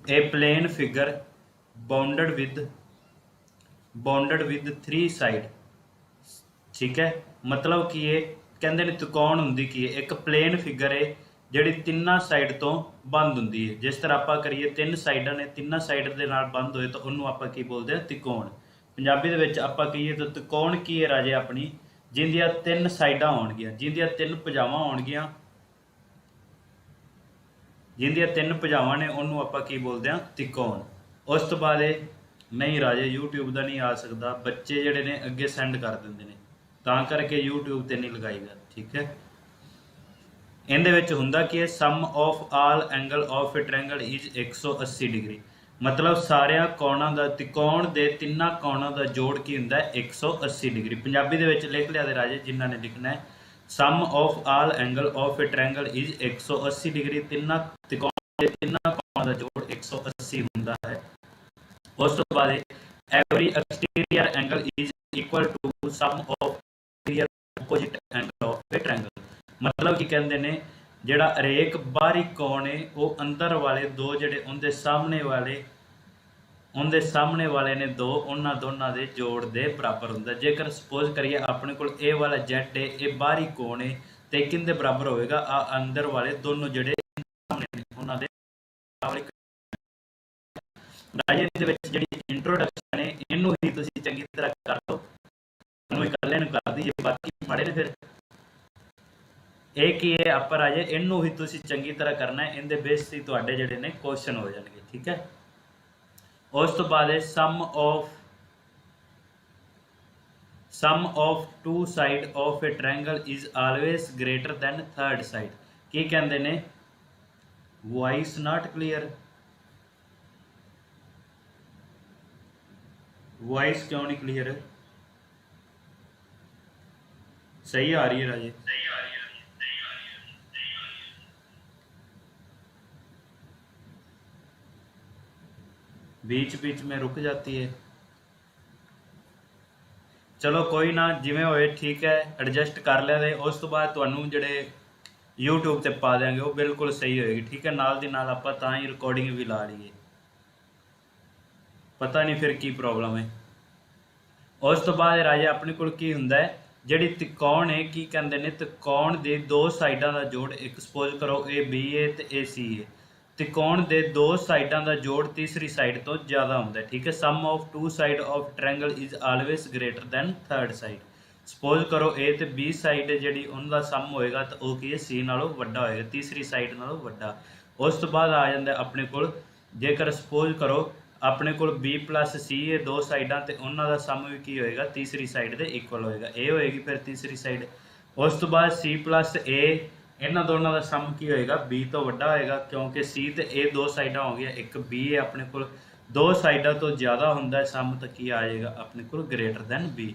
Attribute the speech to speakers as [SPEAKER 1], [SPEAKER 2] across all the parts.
[SPEAKER 1] A plane figure bounded with 3 side. ठीक है, मतलब कि ये कहते ने त्रिकोण होंगी की है एक प्लेन फिगर है ਜਿਹੜੀ ਤਿੰਨਾਂ ਸਾਈਡ ਤੋਂ ਬੰਦ ਹੁੰਦੀ ਹੈ। ਜਿਸ ਤਰ੍ਹਾਂ ਆਪਾਂ ਕਰੀਏ ਤਿੰਨ ਸਾਈਡਾਂ ਨੇ ਤਿੰਨਾਂ ਸਾਈਡ ਦੇ ਨਾਲ ਬੰਦ ਹੋਏ ਤਾਂ ਉਹਨੂੰ ਆਪਾਂ ਕੀ ਬੋਲਦੇ ਆ ਤਿਕੋਣ। ਪੰਜਾਬੀ ਦੇ ਵਿੱਚ ਆਪਾਂ ਕਹੀਏ ਤਾਂ ਤਿਕੋਣ ਕੀ ਹੈ ਰਾਜੇ ਆਪਣੀ ਜਿੰਦੀਆਂ ਤਿੰਨ ਸਾਈਡਾਂ ਹੋਣਗੀਆਂ ਜਿੰਦੀਆਂ ਤਿੰਨ ਭੁਜਾਵਾਂ ਹੋਣਗੀਆਂ ਜਿੰਦੀਆਂ ਤਿੰਨ ਭੁਜਾਵਾਂ ਨੇ ਉਹਨੂੰ ਆਪਾਂ ਕੀ ਬੋਲਦੇ ਆ ਤਿਕੋਣ। ਉਸ ਤੋਂ ਬਾਅਦ ਇਹ ਨਹੀਂ ਰਾਜੇ YouTube ਦਾ ਨਹੀਂ ਆ ਸਕਦਾ ਬੱਚੇ ਜਿਹੜੇ ਨੇ ਅੱਗੇ ਸੈਂਡ ਕਰ ਦਿੰਦੇ ਨੇ ਤਾਂ ਕਰਕੇ YouTube ਤੇ ਨਹੀਂ ਲਗਾਈਦਾ। ਠੀਕ ਹੈ, ਇਹਦੇ ਵਿੱਚ ਹੁੰਦਾ ਕਿ sum of all angle of a triangle is 180 degree. मतलब ਸਾਰਿਆਂ ਕੋਣਾਂ ਦਾ ਤਿਕੋਣ ਦੇ ਤਿੰਨਾਂ ਕੋਣਾਂ ਦਾ ਜੋੜ ਕੀ ਹੁੰਦਾ 180 ਡਿਗਰੀ। ਪੰਜਾਬੀ ਦੇ ਵਿੱਚ ਲਿਖ ਲਿਆ ਦੇ ਰਾਜੇ ਜਿਨ੍ਹਾਂ ਨੇ ਲਿਖਣਾ ਹੈ sum of all angle of a triangle is 180 degree. ਤਿੰਨਾਂ ਤਿਕੋਣ ਦੇ ਤਿੰਨਾਂ ਕੋਣਾਂ ਦਾ ਜੋੜ 180 ਹੁੰਦਾ ਹੈ। ਉਸ ਤੋਂ ਬਾਅਦ every exterior angle is equal to sum of interior opposite angle of a triangle. मतलब कि कहते हैं जोड़ा हरेक बाहरी कोण है वो अंदर वाले दो जोड़े उनके सामने वाले ने दो उन्होंने दोनों के जोड़ के बराबर होंगे। जेकर सपोज करिए अपने को ए वाला जेड है ये बाहरी कोण है तो किंदे बराबर होएगा आ अंदर वाले दोनों जोड़े सामने उन्होंने। राजे जी इंट्रोडक्शन है इनू ही तुसीं चंगी तरह कर लो इकल्ले कर दीजिए बाकी पढ़े ने फिर एक ही है आप राजे इनू ही तुसीं चंगी तरह करना है इनके बेस से तुहाडे जिहड़े ने क्वेश्चन हो जाएंगे। ठीक है, उस तो बाद sum of two side of a triangle is always greater than third side. की कहते ने वॉइस नॉट क्लीयर वॉइस क्यों नहीं क्लीयर सही आ रही है राजे सही आ रही है बीच बीच में रुक जाती है। चलो कोई ना जिमें होए ठीक है एडजस्ट कर लिया दे उस तो बाद तुहानू जिहड़े यूट्यूब ते पा देंगे वो बिल्कुल सही होएगी। ठीक है, नाल दी नाल आपां तां ही रिकॉर्डिंग भी ला लीए पता नहीं फिर की प्रॉब्लम है। उस तो बाद राजे अपने कोल की हुंदा है जिहड़ी त्रिकोण है की कहंदे ने त्रिकोण दे दो साइडां दा जोड़ एक सपोज करो ए बी ए ते ए सी ए त्रिकोण के दो साइडों का जोड़ तीसरी साइड तो ज़्यादा होंगे। ठीक है, sum of two side of triangle is always greater than third side. Suppose करो ए तो बी साइड जी उनका सम होएगा तो वह की सी नालों वड्डा होएगा तीसरी साइड नालों वड्डा। उस तो बाद आ जाता अपने को जेकर सपोज करो अपने को बी प्लस सी है दो साइडा तो उन्होंने सम भी की होएगा तीसरी साइड के इक्वल होएगा ए होएगी फिर तीसरी साइड। उस तो बाद सी प्लस ए इन्होंने दोनों का सम की होएगा बी तो वड्डा होएगा क्योंकि सी तो ए दो साइडा हो गया एक बी है अपने को दो साइडा तो ज़्यादा होंगे सम तो की आ जाएगा अपने को ग्रेटर दैन बी।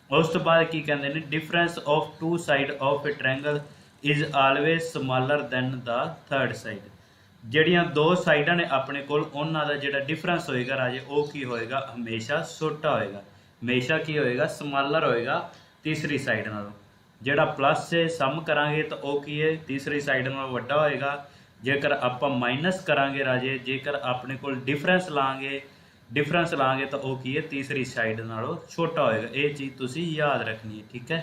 [SPEAKER 1] उस तो बाद की कहते हैं difference of two side of a triangle is always smaller than the third side. ਜਿਹੜੀਆਂ दो साइडा ने अपने को उन्हों का जो डिफरेंस होएगा राजे वो की होएगा हमेशा छोटा होएगा हमेशा की होएगा स्मॉलर होएगा तीसरी साइड नालों। ਜਿਹੜਾ प्लस से सम करांगे तो वह की है तीसरी साइड में वड्डा होएगा। जेकर आप माइनस करांगे राजे जेकर अपने को डिफरेंस लाँगे तो वह की है तीसरी साइड नालों छोटा होएगा। ये चीज़ तुसी याद रखनी है। ठीक है,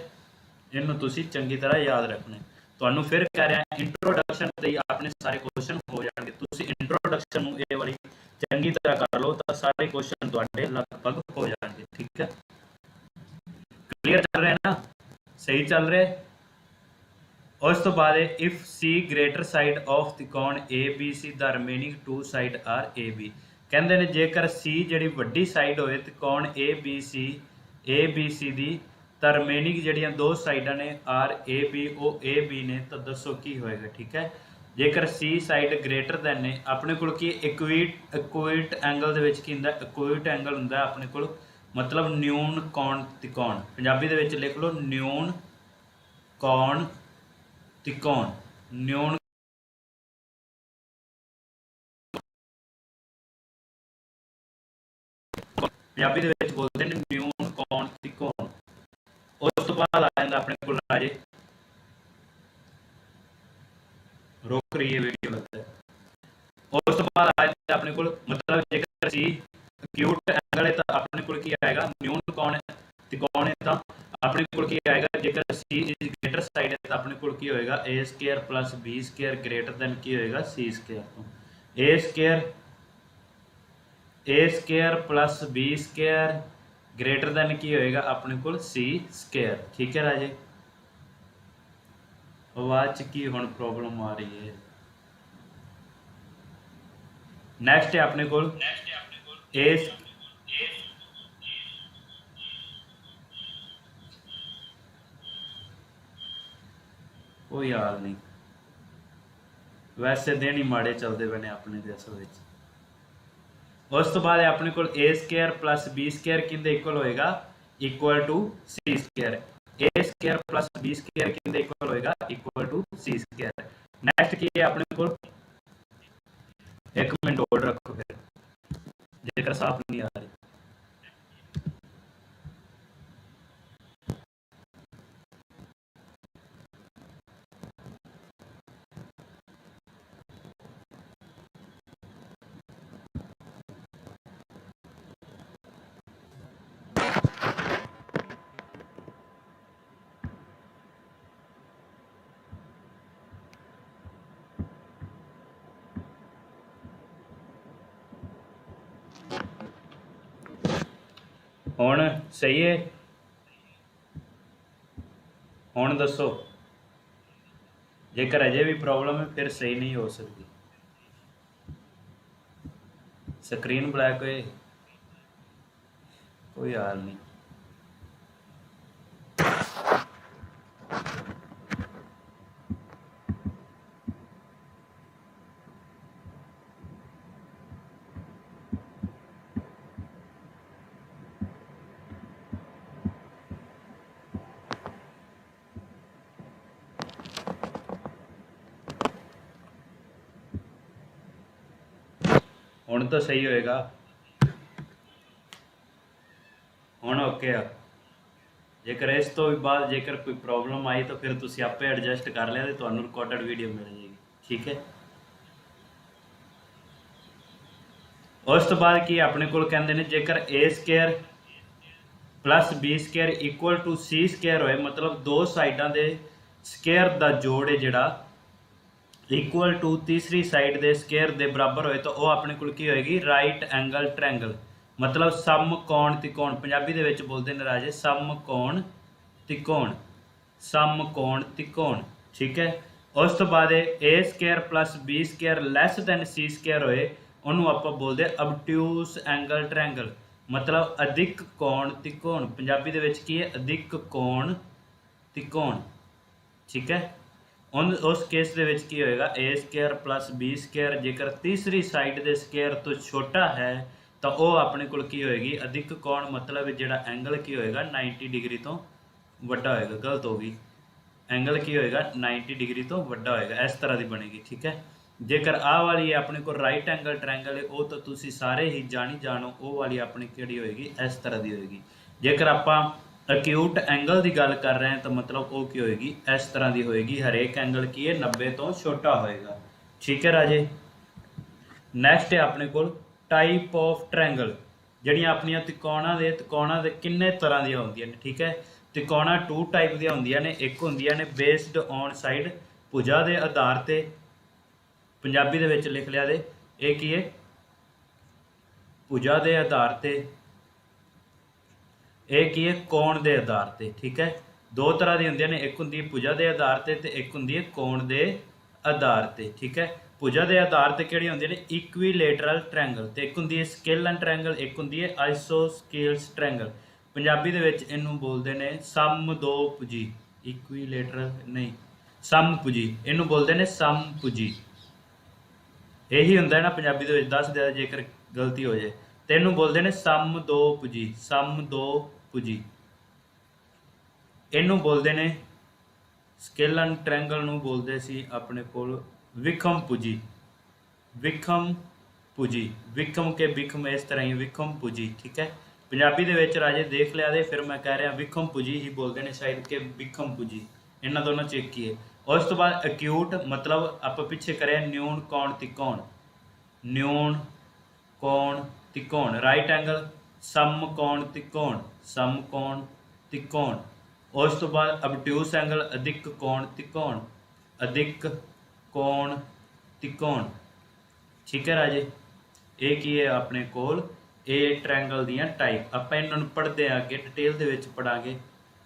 [SPEAKER 1] इनू तुसी चंगी तरह याद रखना है। तुहानू फिर कह रहा इंट्रोडक्शन ते अपने सारे क्वेश्चन हो जाएंगे तुसी इंट्रोडक्शन नू ये वाली चंगी तरह कर लो तो सारे क्वेश्चन तुहाडे लगभग हो जाएंगे। ठीक है, क्लियर चल रहे हैं ना सही चल रहे। उस तो बाद if C greater side of त्रिकोण A B C the remaining two side are A B. कहते हैं जेकर सी जी वड्डी साइड होए त्रिकोण ए बी सी दी तो रिमेनिंग जड़ियाँ दो साइडा ने आर ए बी ओ ए बी ने तो दसो की होएगा। ठीक है, जेकर सी साइड ग्रेटर दैन ने अपने को इक्विट एंगल दे विच की हुंदा इक्विट एंगल हुंदा अपने को मतलब न्यून कौण त्रिकोण। पंजाबी दे विच लिख लो न्यून कौण त्रिकोण न्यून पंजाबी दे विच बोलते हैं न्यून कौण त्रिकोण। उस तो बाद आ जाता अपने को राजे रोक रही है वीडियो लगता है। उस तो बाद आ जाता अपने अपने को मतलब जेकर सी एक्यूट एंगल है तो अपने को की आएगा न्यून कोण त्रिकोण है तो अपने को की आएगा जेकर सी इज ग्रेटर साइड है तो अपने को की होएगा A square plus B square greater than की होएगा सी स्क्वायर। तो A square plus B square greater than की होएगा अपने को सी स्क्वायर। ठीक है राजे, आवाज की हुण प्रॉब्लम आ रही है। नेक्स्ट है अपने को ए कोई हाल नहीं, वैसे दिन ही माड़े चलते पे ने अपने देश विच। उस तो बाद अपने को A square plus B square किंदे इक्वल होएगा equal to C square. A square plus B square किंदे इक्वल होएगा equal to C square. Next की है अपने को एक मिनट होल्ड रखो फिर जेकर साफ नहीं आ रही। हुण सही है, हुण दसो जेकर अजे भी प्रॉब्लम है फिर सही नहीं हो सकती। स्क्रीन ब्लैक है कोई हाल नहीं। हुण तो सही होएगा, हुण ओके आ। जेकर इस तो भी बाद जेकर कोई प्रॉब्लम आई तो फिर तुसी आपे एडजस्ट कर लिया तो तुहानू रिकॉर्डेड वीडियो मिल जाएगी। ठीक है, उस तो बाद की अपने को कहते हैं जेकर A square plus B square equal to C square होए मतलब दो साइडों के स्क्वायर का जोड़ है जिहड़ा इक्वल टू तीसरी साइड के स्क्वायर के बराबर होए तो वह अपने को की होएगी राइट एंगल ट्रैंगल मतलब समकोण त्रिकोण। पंजाबी दे विच बोलते हैं राजे समकोण त्रिकोण, समकोण त्रिकोण। ठीक है, उस तो बाद A square plus B square less than C square होए उन्होंने आप बोलते अबट्यूस एंगल ट्रैंगल मतलब अधिक कोण त्रिकोण। पंजाबी दे विच की है अधिक कोण त्रिकोण। ठीक है, उस केस दे विच की होएगा A square plus B square जेकर तीसरी साइड के स्क्वायर तो छोटा है तो वह अपने को की होएगी अधिक कोण मतलब जिहड़ा एंगल की होएगा 90 डिग्री तो वड्डा होएगा। गलत होगी, एंगल की होएगा 90 डिग्री तो वड्डा होएगा, इस तरह की बनेगी। ठीक है, जेकर आ वाली है अपने को राइट एंगल ट्रैंगल है वो तो तुसी सारे ही जानी जानो वो वाली अपनी केड़ी होएगी इस तरह की होएगी। जेकर आपां एक्यूट एंगल की गल कर रहे हैं तो मतलब वो की होएगी इस तरह की होएगी, हरेक एंगल की है 90 तो छोटा होएगा। ठीक है राजे, नैक्सट है अपने को टाइप ऑफ ट्रैंगल जिहड़ियां अपनियां त्रिकोणां दे किन्ने तरह दी होंदियां ने। ठीक है, त्रिकोणा टू टाइप दी होंदियां ने, एक होंदियां ने बेस्ड ऑन साइड भुजा के आधार ते पंजाबी दे विच लिख लिया दे ये की है भुजा के आधार ते एक ही है कोण के आधार ते। ठीक है, दो तरह की होंदियां ने, एक होंदी भुजा के आधार ते एक होंदी है कोण के आधार ते। ठीक है, भुजा के आधार ते किहड़ी होंदियां ने इक्वीलेटरल ट्रैंगल ते एक होंदी है स्केलन ट्रैंगल एक होंदी है आइसोस्केल्स ट्रैंगल। पंजाबी दे विच इहनूं बोलदे ने समदोभुजी, इक्वीलेटरल नहीं समभुजी, इहनूं बोलदे ने समभुजी। यही होंदा है ना पंजाबी दे विच, दस दे जेकर गलती हो जाए तो इहनूं बोलदे ने समदोभुजी, समदोभुजी। इहनूं बोलदे ने स्केलन ट्रैंगल नूं बोलदे सी अपने कोल विखमभुजी, विखमभुजी, विखम के विखम इस तरह ही विखमभुजी। ठीक है, पंजाबी दे विच राजे देख लिया दे फिर मैं कह रहा विखमभुजी ही बोलते हैं शायद के विखमभुजी, इन्होंने दोनों चेक किए। उस तो बाद एक्यूट मतलब आप पिछे करें न्यून कोण त्रिकोण, न्यून कोण त्रिकोण। राइट एंगल समकोण त्रिकोण, समकोण त्रिकोण। उस तो बाद obtuse एंगल अधिक कोण त्रिकोण, अधिक कोण त्रिकोण। ठीक है राजे, ये की है अपने कोल ये ट्रैंगल दियां टाइप। आप इन्होंने पढ़ते हैं अगे डिटेल दे विच पढ़ांगे।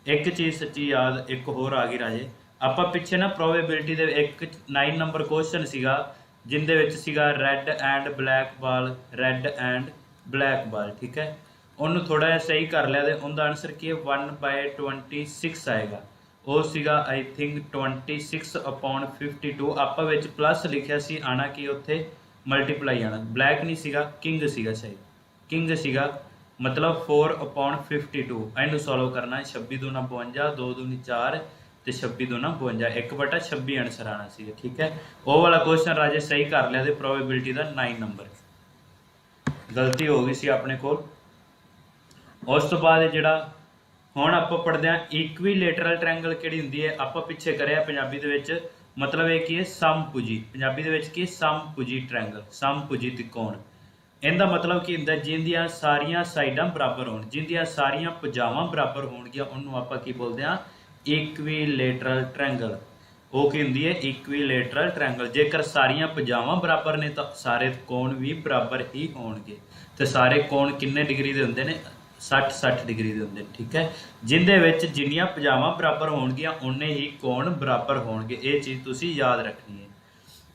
[SPEAKER 1] एक चीज़ सच्ची याद एक होर आ गई राजे, आप पिछे ना प्रोबेबिलिटी दे एक 9 नंबर क्वेश्चन सीगा जिंदे विच सीगा रैड एंड ब्लैक बाल, रैड एंड ब्लैक बाल। ठीक है, उन्होंने थोड़ा जिहा सही कर लिया तो उनका आंसर की है 1/26 आएगा। वो सीगा आई थिंक 26/52। आप विच प्लस लिखिया सी, आना कि उत्थे मल्टीप्लाई आना। ब्लैक नहीं सीगा, किंग सीगा, शायद किंग सीगा, मतलब 4/52। इनू सॉल्व करना है 26 दूना 52, 2 दूनी 4 तो 26 दूना 52, 1/26 आंसर आना सी। ठीक है, वो वाला क्वेश्चन राजे सही कर लिया तो प्रोबेबिलिटी का 9 नंबर गलती हो गई सी अपने को। उस तो बाद जिहड़ा हुण आपां पढ़दे हां इक्वीलेटरल ट्रैंगल किहड़ी हुंदी है, आपां पिछे करिया पंजाबी दे विच, मतलब ये की है समभुजी। पंजाबी दे विच की समभुजी ट्रैंगल, समभुजी त्रिकोण। इनका मतलब की हुंदा जिंदियां सारियां साइडां बराबर होण, जिंदियां सारियां भुजावां बराबर होणगियां उहनूं आपां की बोलदे हां इक्वीलेटरल ट्रैंगल। वो की हुंदी है इक्वीलेटरल ट्रैंगल। जेकर सारियां भुजावां बराबर ने तो सारे कोण भी बराबर ही होणगे। तो सारे कोण किन्ने डिग्री दे हुंदे ने, 60-60 डिग्री दे हुंदे। ठीक है, जिंदे विच जिन्नियां भुजावां बराबर होणगियां उन्ने ही कोण बराबर होणगे। ये चीज़ तुसीं याद रखनी है।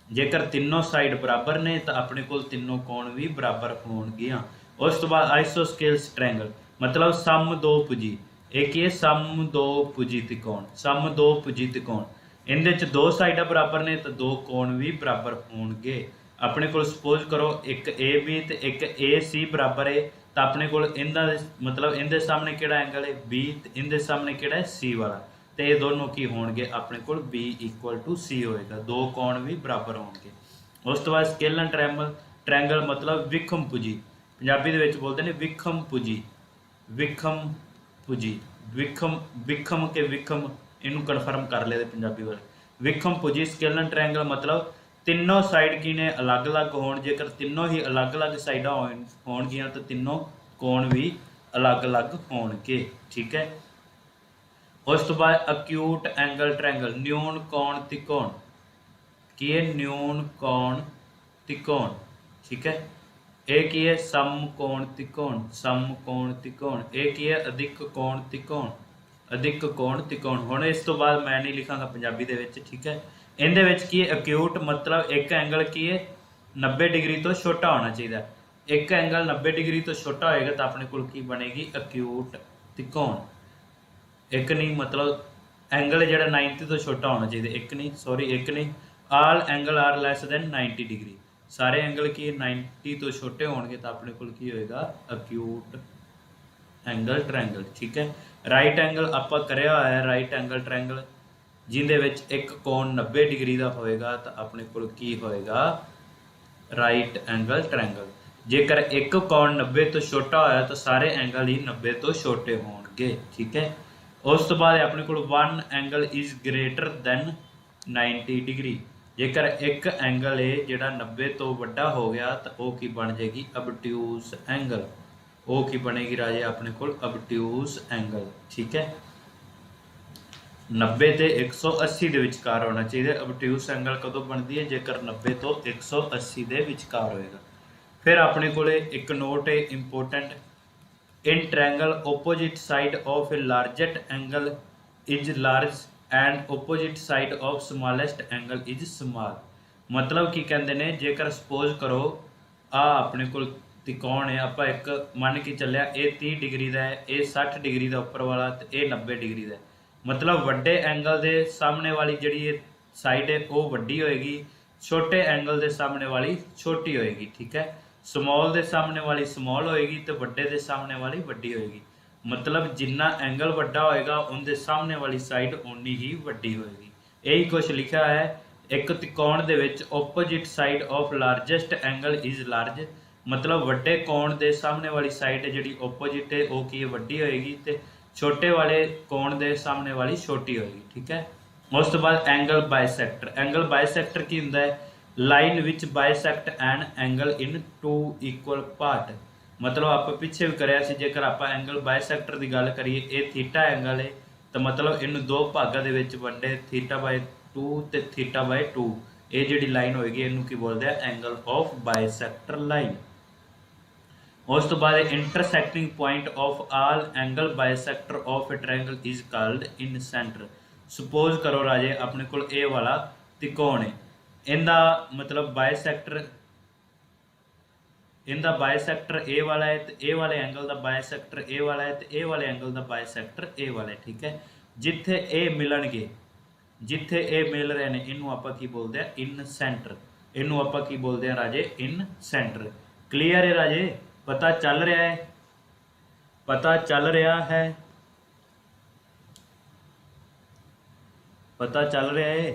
[SPEAKER 1] जेकर तीनों साइड बराबर ने तो अपने कोल तीनों कोण भी बराबर होणगियां। उस तो बाद आइसोस्केल्स ट्रैंगल, मतलब सम दो भुजी। एक ये सम दो भुजी त्रिकोण, सम दो भुजी त्रिकोण। इहदे च दो साइडां बराबर ने तो दो कोण भी बराबर होणगे। अपने को सपोज करो एक ए बी तो एक ए सी बराबर है, तो अपने को इनका मतलब इनके सामने किहड़ा एंगल है बी, इनके सामने किहड़ा है सी वाला, तो ये दोनों की होणगे अपने को बी = सी होएगा, दो कोण भी बराबर होणगे। उस तो बाद स्केलर ट्रैंगल, ट्रैंगल मतलब विखम भुजी। पंजाबी दे विच बोलते हैं विखम भुजी, विखम भुजी, विखम विखम के विखम, इनू कन्फर्म कर ले पंजाबी वाले। विखम भुजी स्केलर ट्रैंगल मतलब तीनों साइड की ने अलग अलग होण। जेकर तीनों ही अलग अलग साइडां होणगियां तो तीनों कोण भी अलग अलग होणगे। ठीक है, उस तो बाद अक्यूट एंगल ट्रैंगल, न्यून कोण त्रिकोण की है, न्यून कोण त्रिकोण। ठीक है, एक ही है समकोण त्रिकोण, समकोण त्रिकोण। एक ही है अधिक कोण त्रिकोण, अधिक कोण त्रिकोण। हुण इस तो बाद मैं नहीं लिखांगा पंजाबी दे विच। ठीक है, इहदे विच की है अक्यूट मतलब एक एंगल की है 90 डिग्री तो छोटा होना चाहिए। एक एंगल 90 डिग्री तो छोटा होएगा तो अपने को की बनेगी अक्यूट त्रिकोण। एक नहीं मतलब एंगल जो 90 तो छोटा होना चाहिए, एक नहीं सॉरी एक नहीं, all angle are less than 90 degree. सारे एंगल की 90 तो छोटे होंगे तो अपने को की होएगा अक्यूट एंगल ट्रैंगल। ठीक है, राइट एंगल आप करया हुआ है राइट एंगल ट्रैंगल जिंदे विच एक कोण 90 डिग्री का होएगा तो अपने को की होएगा राइट एंगल ट्रैंगल। जेकर एक कोण 90 तो छोटा होया तो सारे एंगल ही 90 तो छोटे होंगे। ठीक है, उस तो बाद अपने को one angle is greater than 90 degree. जेकर एक एंगल है जिहड़ा 90 तो वड्डा हो गया तो वो की बन जाएगी obtuse एंगल। वो की बनेगी राजे अपने को obtuse एंगल। ठीक है, 90 ते 180 दे विचकार होना चाहिए। obtuse एंगल कदों बनती है जेकर 90 तो 180 दे विचकार होएगा। फिर अपने को एक नोट है important, in triangle opposite side of A largest angle is large and opposite side of smallest angle is small. मतलब की कहते हैं जेकर सपोज करो आ अपने को त्रिकोण है, आप एक मन के चलिया ये 30 डिग्री का है, ये 60 डिग्री का उपर वाला तो ये 90 डिग्री का है। मतलब वड्डे एंगल के सामने वाली जी साइड है वो वड्डी होएगी, छोटे एंगल के सामने वाली छोटी होएगी। ठीक है, स्मॉल के सामने वाली स्मॉल होएगी तो वड्डे के सामने वाली वड्डी होएगी। मतलब जिन्ना एंगल वड्डा होएगा उनके सामने वाली साइड उन्नी ही वड्डी होएगी। यही कुछ लिखा है एक त्रिकोण दे which opposite side of largest angle is large. मतलब वड्डे कोण के सामने वाली साइड जी ओपोजिट है वो की वड्डी होएगी तो छोटे वाले कोण के सामने वाली छोटी होएगी। ठीक है, उस तो बाद एंगल बाइसेक्टर, एंगल बाइसेक्टर की हुंदा है line which bisect an angle in two equal part. मतलब आप पिछे भी कराया सी, जेकर आप एंगल बाइसैक्टर की गल करिए, ये थीटा एंगल है, तो मतलब इन दो भागों के विच वंडे थीटा बाय 2 ते थीटा बाय 2। ये जिहड़ी लाइन होएगी इनू की बोलते हैं एंगल ऑफ बाइसैक्टर लाइन। उस तो बाद intersecting point of all angle bisector of a triangle is called incentre. Suppose करो राजे अपने को ए वाला त्रिकोण है, इनका मतलब बाइसैक्टर, इनका बाइसैक्टर ए वाला है, तो ए वाले एंगल का बाइसैक्टर ए वाला है, तो ए वाले एंगल का बाइसैक्टर ए वाला है। ठीक है, जिथे ए मिलणगे, जिथे ए मिल रहे हैं, इनू आपां की बोलते हैं इन सेंटर। इनू आपां की बोलते हैं राजे इन सेंटर। क्लीयर है राजे, पता चल रहा है, पता चल रहा है, पता चल रहा है।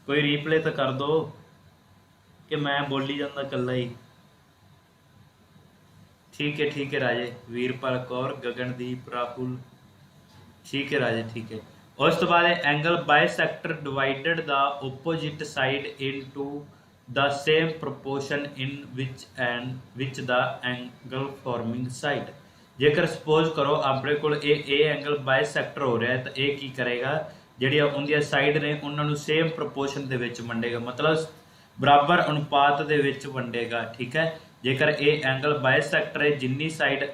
[SPEAKER 1] कोई रीप्ले तो कर दो कि मैं बोली जाता कला ही। ठीक है राजे, वीरपाल कौर, गगनदीप, राहुल, ठीक है राजे, ठीक है। उस तो बाद angle bisector divided the opposite side into the same proportion in which the angle forming side. जेकर सपोज करो अपने को ए एंगल बाइसैक्टर हो रहा है, तो ये की करेगा, ਜਿਹੜੀਆਂ ਉਹਦੀਆਂ ਸਾਈਡ ਨੇ ਉਹਨਾਂ ਨੂੰ ਸੇਮ ਪ੍ਰੋਪੋਰਸ਼ਨ ਦੇ ਵਿੱਚ ਵੰਡੇਗਾ, ਮਤਲਬ ਬਰਾਬਰ ਅਨੁਪਾਤ ਦੇ ਵਿੱਚ ਵੰਡੇਗਾ। ਠੀਕ ਹੈ, ਜੇਕਰ ਇਹ ਐਂਗਲ ਬਾਇਸੈਕਟਰ ਹੈ, ਜਿੰਨੀ ਸਾਈਡ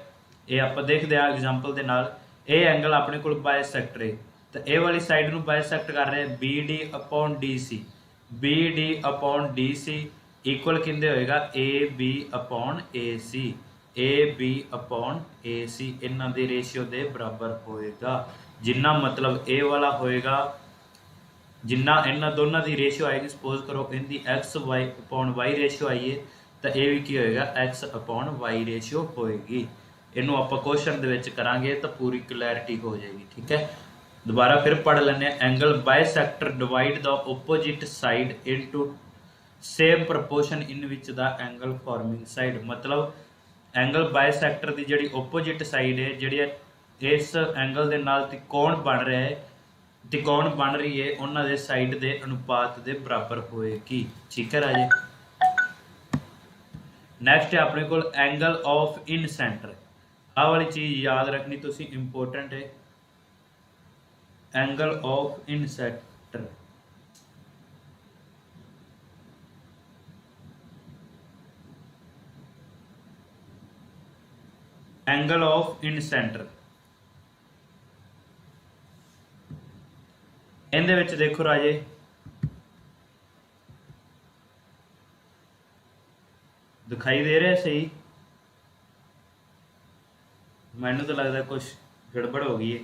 [SPEAKER 1] ਇਹ ਆਪਾਂ ਦੇਖਦੇ ਆ ਐਗਜ਼ਾਮਪਲ ਦੇ ਨਾਲ, ਇਹ ਐਂਗਲ ਆਪਣੇ ਕੋਲ ਬਾਇਸੈਕਟਰ ਹੈ, ਤਾਂ ਇਹ ਵਾਲੀ ਸਾਈਡ ਨੂੰ ਬਾਇਸੈਕਟ ਕਰ ਰਹੇ BD upon DC। BD upon DC equal ਕਿੰਦੇ ਹੋਏਗਾ AB upon AC। AB upon AC ਇਹਨਾਂ ਦੇ ਰੇਸ਼ੀਓ ਦੇ ਬਰਾਬਰ ਹੋਏਗਾ। जिन्ना मतलब ए वाला होएगा, जिन्ना इन्होंने दोनों की रेशियो आएगी, सपोज करो इनकी x y upon y ratio आई है, तो ये भी की होएगा एक्स अपॉन वाई रेशियो होएगी। इनू आप क्वेश्चन के करांगे तो पूरी क्लैरिटी हो जाएगी। ठीक है, दोबारा फिर पढ़ लेने, angle bisector divide the opposite side into same proportion in which the angle forming side. मतलब एंगल बाइसैक्टर की जिहड़ी ओपोजिट साइड है, जिहड़ी इस एंगल के नाल त्रिकोण बन रहा है, त्रिकोण बन रही है, उन्होंने साइड के अनुपात के बराबर होएगी। ठीक है राजे, नैक्सट है अपने को एंगल ऑफ इन सेंटर। आ वाली चीज़ याद रखनी तुसी, इंपोर्टेंट है। Angle of in centre, angle of in centre इहदे विच देखो राजे, दिखाई दे रहा सही? मैनू तो लगता कुछ गड़बड़ हो गई है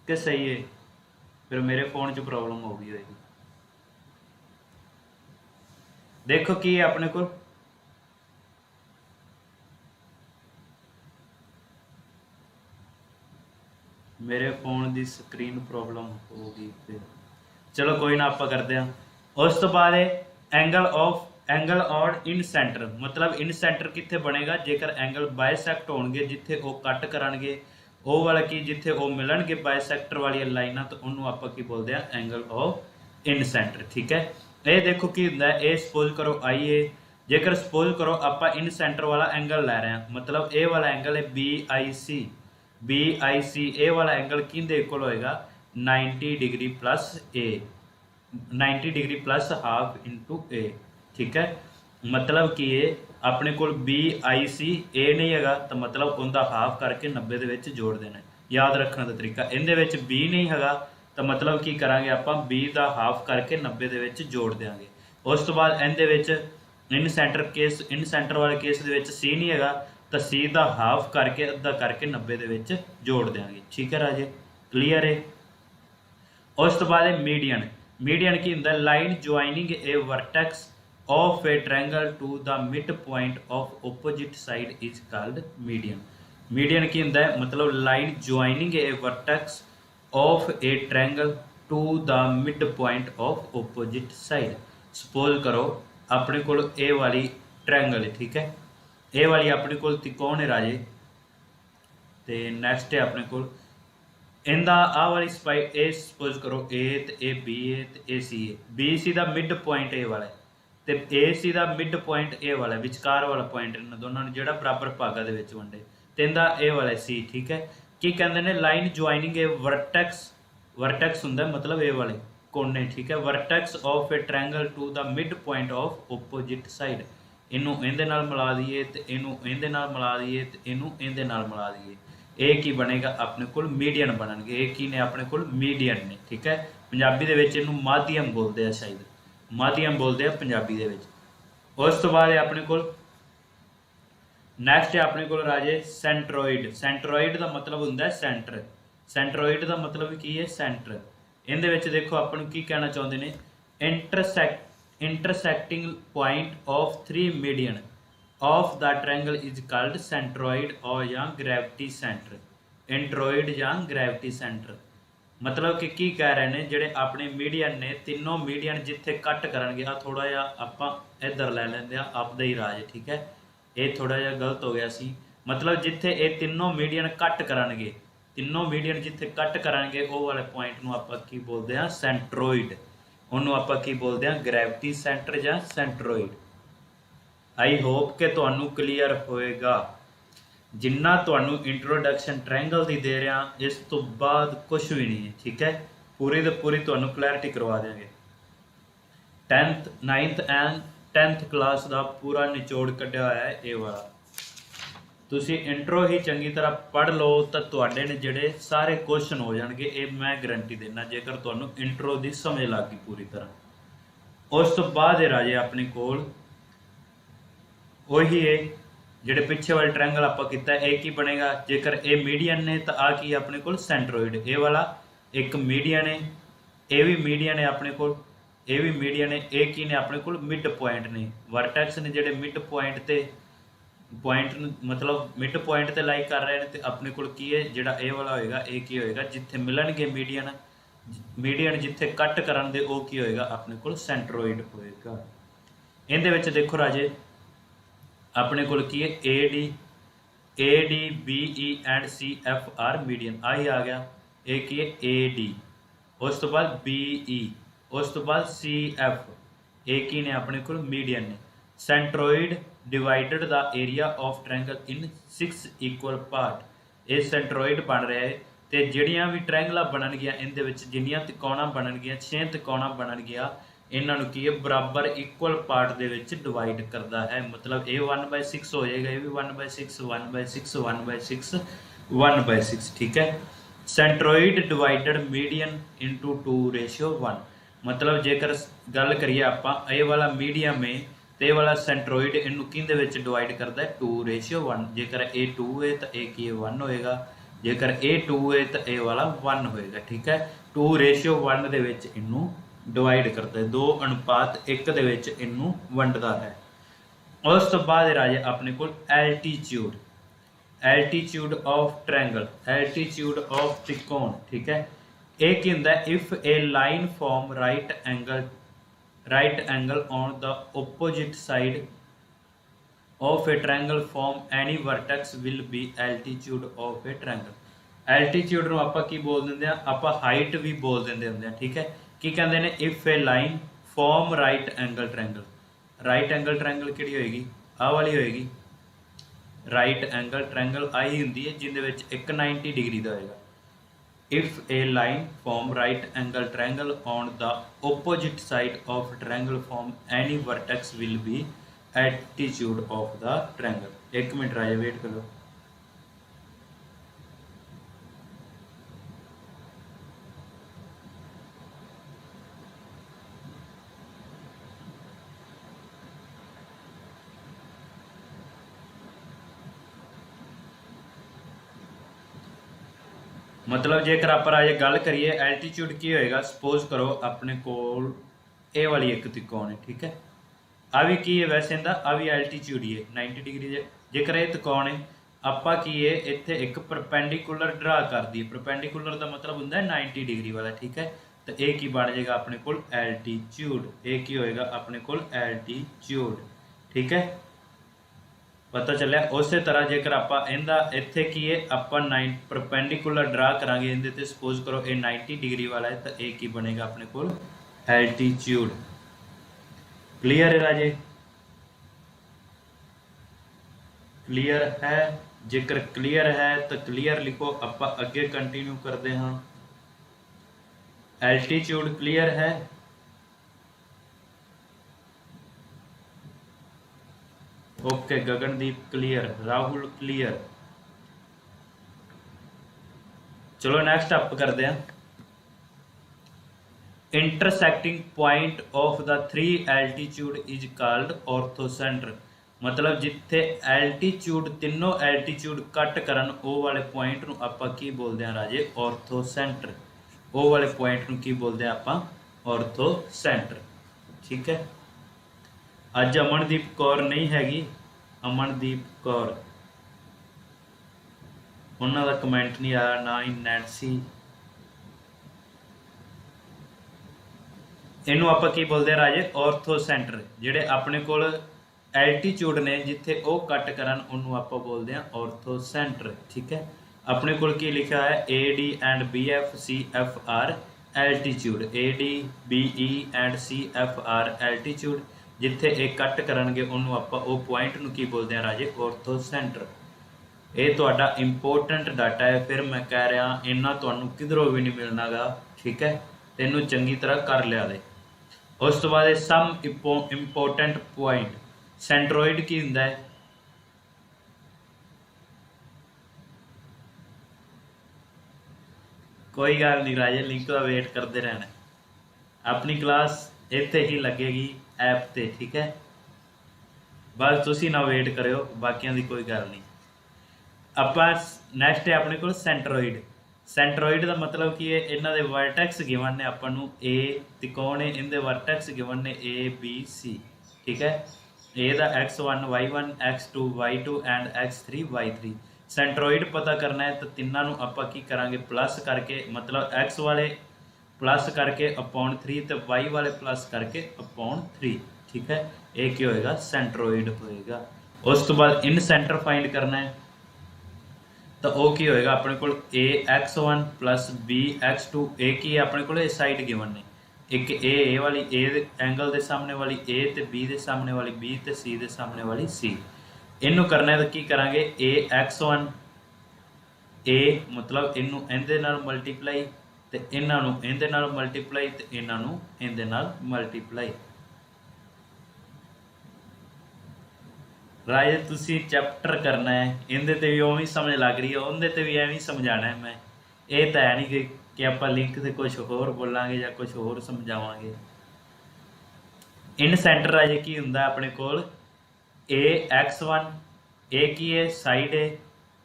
[SPEAKER 1] कि सही है, फिर मेरे फोन च प्रॉब्लम हो गई होगी। देखो की है अपने को, मेरे फोन की स्क्रीन प्रॉब्लम होगी, फिर चलो कोई ना, आप करते हैं। उस तो बाद एंगल और इन सेंटर, मतलब इन सेंटर कितने बनेगा, जेकर एंगल बाइसैक्ट होणगे, जिथे वो कट करनगे वो वाला की, जिथे वो मिलणगे बाइसैक्टर वाली लाइना, तो उन्होंने आप की बोलते हैं एंगल ऑफ इन सेंटर। ठीक है, ये देखो की होंदा है, ये सपोज करो आई है, जेकर सपोज करो आप इन सेंटर वाला एंगल लै रहे हैं, मतलब ये वाला एंगल है BIC। BIC ए वाला एंगल किंदे इक्वल होएगा 90 डिग्री प्लस ए, 90 डिग्री प्लस हाफ इंटू ए। ठीक है, मतलब कि ये अपने को BIC ए नहीं है, तो मतलब उनका हाफ करके 90 के विच जोड़ देना। याद रखने का तरीका, इहदे विच B नहीं है, तो मतलब की करांगे आप B का हाफ करके 90 के विच जोड़ देंगे। उस तो बाद इहदे विच इन सेंटर केस, इन सेंटर वाले केस दे विच C नहीं है, तो C का हाफ करके अद्धा करके 90 के विच जोड़ देंगे। ठीक है राजे, क्लीयर है। उस तो बाद मीडियन, मीडियन की होंदा line joining a vertex of a triangle to the mid point of opposite side is called median. Median की होंदा मतलब line joining a vertex of a triangle to the mid point of opposite side. Suppose करो अपने को ए वाली triangle है, ठीक है, ए वाली अपने को त्रिकोण है राजे, तो नैक्सट है अपने को इनका आ वाली स्पाई ए सपोज करो ए तो ए बी ए तो ए सी ए बी सी का मिड पॉइंट ए वाला है तो ए सी का मिड पॉइंट ए वाला विचकार वाला पॉइंट इन्होंने दोनों ने जोड़ा बराबर भागा दे विच वंडे ते इनका ए वाला सी ठीक है की कहते हैं line joining a vertex vertex हुंदा मतलब ए वाले कोने ठीक है vertex of a triangle to the mid point of opposite side इनू इहदे नाल मिला दईए ते इनू इहदे नाल मिला दईए ते इनू इहदे नाल मिला दईए ਇਹ ਕੀ ਬਣੇਗਾ ਆਪਣੇ ਕੋਲ ਮੀਡੀਅਨ ਬਣਨਗੇ ਇਹ ਕੀ ਨੇ ਆਪਣੇ ਕੋਲ ਮੀਡੀਅਨ ਨੇ ਠੀਕ ਹੈ ਪੰਜਾਬੀ ਦੇ ਵਿੱਚ ਇਹਨੂੰ ਮਾਧਿਅਮ ਬੋਲਦੇ ਆ ਸ਼ਾਇਦ ਮਾਧਿਅਮ ਬੋਲਦੇ ਆ ਪੰਜਾਬੀ ਦੇ ਵਿੱਚ ਉਸ ਤੋਂ ਬਾਅਦ ਆਪਣੇ ਕੋਲ ਨੈਕਸਟ ਹੈ ਆਪਣੇ ਕੋਲ ਰਾਜੇ ਸੈਂਟਰੋਇਡ ਸੈਂਟਰੋਇਡ ਦਾ ਮਤਲਬ ਹੁੰਦਾ ਹੈ ਸੈਂਟਰ ਸੈਂਟਰੋਇਡ ਦਾ ਮਤਲਬ ਕੀ ਹੈ ਸੈਂਟਰ ਇਹਦੇ ਵਿੱਚ ਦੇਖੋ ਆਪਾਂ ਨੂੰ ਕੀ ਕਹਿਣਾ ਚਾਹੁੰਦੇ ਨੇ intersecting point of 3 median of the triangle is called centroid और या ग्रैविटी सेंटर एंट्रोइड या ग्रैविटी सेंटर मतलब कि की कह रहे हैं जेडे अपने मीडियन ने तीनों मीडियन जिथे कट करनगे आ थोड़ा जिहा आपां इधर लै लैंदे आ आपदा ही राज ठीक है ये थोड़ा जिहा गलत हो गया सी मतलब जिथे ये तीनों मीडियन कट करनगे तीनों मीडियन जिथे कट करनगे वो वाले पॉइंट नूं आपां की बोलते हैं सेंट्रोइड उन्होंने आपां की बोलते हैं ग्रैविटी सेंटर या सेंट्रोइड आई होप कि तुहानू क्लीयर होएगा जिन्ना तुहानू इंट्रोडक्शन ट्रायंगल की दे रहा इस तो बाद कुछ भी नहीं है ठीक है पूरी तो पूरी तुहानू क्लैरिटी करवा देंगे 10th 9th and 10th class का पूरा निचोड़ कढ़िया होया है ये वाला तुसी इंट्रो ही चंगी तरह पढ़ लो तो तुहाडे ने जिहड़े सारे क्वेश्चन हो जाएंगे ये मैं गारंटी देना जेकर तुहानू इंट्रो की समझ लग गई पूरी तरह उस तो बाद राजे अपने कोल वही है जिहड़े पिछे वाले ट्रायंगल आपां कीता है की बनेगा जेकर ए मीडियन ने तो आ की अपने कोल सेंट्रोइड ए वाला एक मीडियन है ये भी मीडियन है अपने कोल ये भी मीडियन है ए की ने अपने कोल मिड पॉइंट ने वर्टेक्स ने जिहड़े मिड पॉइंट ते पॉइंट मतलब मिड पॉइंट ते लाई कर रहे हैं तो अपने कोल की है जिहड़ा ए वाला होएगा ए की होएगा जिथे मिलणगे मीडियन मीडियन जिथे कट करन दे ओ की होएगा अपने कोल सेंट्रोइड होएगा इहदे विच देखो राजे अपने को A D B E and C F are median आई आ गया ए की है ए डी उस तो बाद बी ई उस तो बाद सी एफ ए की ने अपने को मीडियन ने centroid divided the area of triangle in 6 equal part ये सेंट्रोइड बन रहा है तो जिहड़ियां भी ट्रायंगल बननगियां इहदे विच जिन्नियां त्रिकोणां बननगियां 6 त्रिकोणां बननगियां इन्हों की बराबर इक्वल पार्ट के डिवाइड करता है मतलब ये 1/6 हो जाएगा ये भी 1/6 1/6 1/6 1/6 ठीक है सेंट्रोइड डिवाइडेड मीडियन इंटू 2:1 मतलब जेकर गल करिए आप ये वाला मीडियम है तो ये वाला सेंट्रोइड इनू किंदे विच डिवाइड करता है 2:1 जेकर ए 2 है तो ए की 1 होएगा जेकर ए 2 है तो ए वाला 1 होएगा ठीक है 2:1 दे विच इनू डिवाइड करता है 2:1 दे विच इनू वंडदा है उस तो बाद राजे अपने को altitude of triangle altitude of त्रिकोण ठीक है एक की हुंदा if a line form right angle on the opposite side of a triangle form any vertex will be altitude of a triangle altitude नूं आपां की बोल दिंदे आ आपां हाइट भी बोल दिंदे हुंदे आ ठीक है की कहते हैं if a line form right angle triangle किहड़ी होएगी आ वाली होएगी राइट एंगल ट्रायंगल आई हुंदी है जिंदे विच एक 90 डिग्री दा होएगा if a line form right angle triangle on the opposite side of triangle form any vertex will be altitude of the triangle एक मिनट राजे वेट करो मतलब जेकर आप अजे गल करिए एल्टीट्यूड की होएगा सपोज करो अपने कोल ए वाली एक त्रिकोण है ठीक है आ भी की है वैसे इंदा आ भी एल्टीट्यूड ही है 90 डिग्री जेकर ये त्रिकोण है आपां की है इत्थे एक परपेंडिकुलर ड्रा कर दी परपेंडिकुलर का मतलब हुंदा है 90 डिग्री वाला ठीक है तो ये की बन जाएगा अपने कोल एल्टीट्यूड ये की होएगा अपने कोल एल्टीट्यूड ठीक है पता चलिया। उस तरह जेकर आपां इहदा इत्थे की है आपां 9 परपेंडिकुलर ड्रा करांगे इहदे ते, सपोज करो ये 90 डिग्री वाला है, तो ये की बनेगा अपने कोल एल्टीट्यूड। क्लीयर है राजे? क्लीयर है? जेकर क्लीयर है तो क्लीयर लिखो, आपां अगे कंटिन्यू करते हाँ। एल्टीट्यूड क्लीयर है? Okay Gagandeep clear, Rahul clear. चलो नेक्स्ट अप करते हैं। Intersecting point of the 3 altitude is called orthocentre. मतलब जिथे एल्टीट्यूड तीनों एल्टीट्यूड कट करन ओ वाले पॉइंट नूं आपां की बोलते हैं राजे? ऑर्थोसेंटर। ओ वाले पॉइंट नूं की बोलते हैं आपां? ऑर्थोसेंटर। ठीक है। अज अमनदीप कौर नहीं हैगी, अमनदीप कौर उन्होंने का कमेंट नहीं आया, ना ही नैन्सी। इनू आप की बोलते हैं राजे? ऑर्थोसेंटर। जेडे अपने कोल एल्टीट्यूड ने जिथे वो कट करन उन्होंने आप बोलते हैं ऑर्थोसेंटर। ठीक है। अपने कोल की लिखा है A D and B F C F are altitude. A D B E and C F are altitude. जिथे एक कट करनगे उन्होंने आप वो पॉइंट नूं की बोलते हैं राजे? ऑर्थोसेंटर। ये तुहाडा इंपोर्टेंट डाटा है, फिर मैं कह रहा इन्ना तुहानूं किधरों भी नहीं मिलना गा। ठीक है। तेनू चंगी तरह कर लिया दे। उस तो बाद सम इंपोर्टेंट पॉइंट। सेंट्रोइड की हुंदा है? कोई गल नहीं राजे, लिंक का वेट करते रहना। अपनी क्लास इत्थे ही लगेगी ऐप ते। ठीक है। बस तुसी ना वेट करो, बाकियां दी कोई गल नहीं। ਆਪਾਂ ਨੈਕਸਟ ਹੈ ਆਪਣੇ ਕੋਲ ਸੈਂਟਰੋਇਡ। ਸੈਂਟਰੋਇਡ ਦਾ ਮਤਲਬ ਕੀ ਹੈ? ਇਹਨਾਂ ਦੇ ਵਰਟੈਕਸ ਗਿਵਨ ਨੇ ਆਪਾਂ ਨੂੰ A ਤਿਕੋਣ ਹੈ, ਇਹਦੇ ਵਰਟੈਕਸ ਗਿਵਨ ਨੇ A B C। ਠੀਕ ਹੈ। A the x1 y1 x2 y2 and x3 y3। ਸੈਂਟਰੋਇਡ ਪਤਾ ਕਰਨਾ ਹੈ ਤਾਂ ਤਿੰਨਾਂ ਨੂੰ ਆਪਾਂ ਕੀ ਕਰਾਂਗੇ? ਪਲੱਸ ਕਰਕੇ, ਮਤਲਬ x ਵਾਲੇ प्लस करके अपॉन 3 तो y वाले प्लस करके अपॉन 3। ठीक है। ये क्या होएगा? सेंट्रोइड होएगा। उस तो बाद इन सेंटर फाइंड करना है तो वो की होएगा अपने को ए x1 प्लस बी x2। ए की है अपने को साइड गिवन ने, एक ए वाली ए एंगल के सामने वाली ए तो बी के सामने वाली बी तो सी के सामने वाली सी। इनू करना है तो की करांगे? ए x1 ए मतलब इनू इहदे नाल मल्टीप्लाई तो इन्हां नूं इहदे नाल मल्टीप्लाई तो इन्हां नूं इहदे नाल मल्टीप्लाई। राजे तुसी चैप्टर करना है, इहदे ते भी उवें समझ लग रही है, उहदे ते भी एवें समझाना है। मैं ये तो है नहीं कि आपां लिंक से कुछ होर बोलांगे या कुछ होर समझावांगे। इन सेंटर राजे की हुंदा अपने कोल ए x1 ए की है साइड है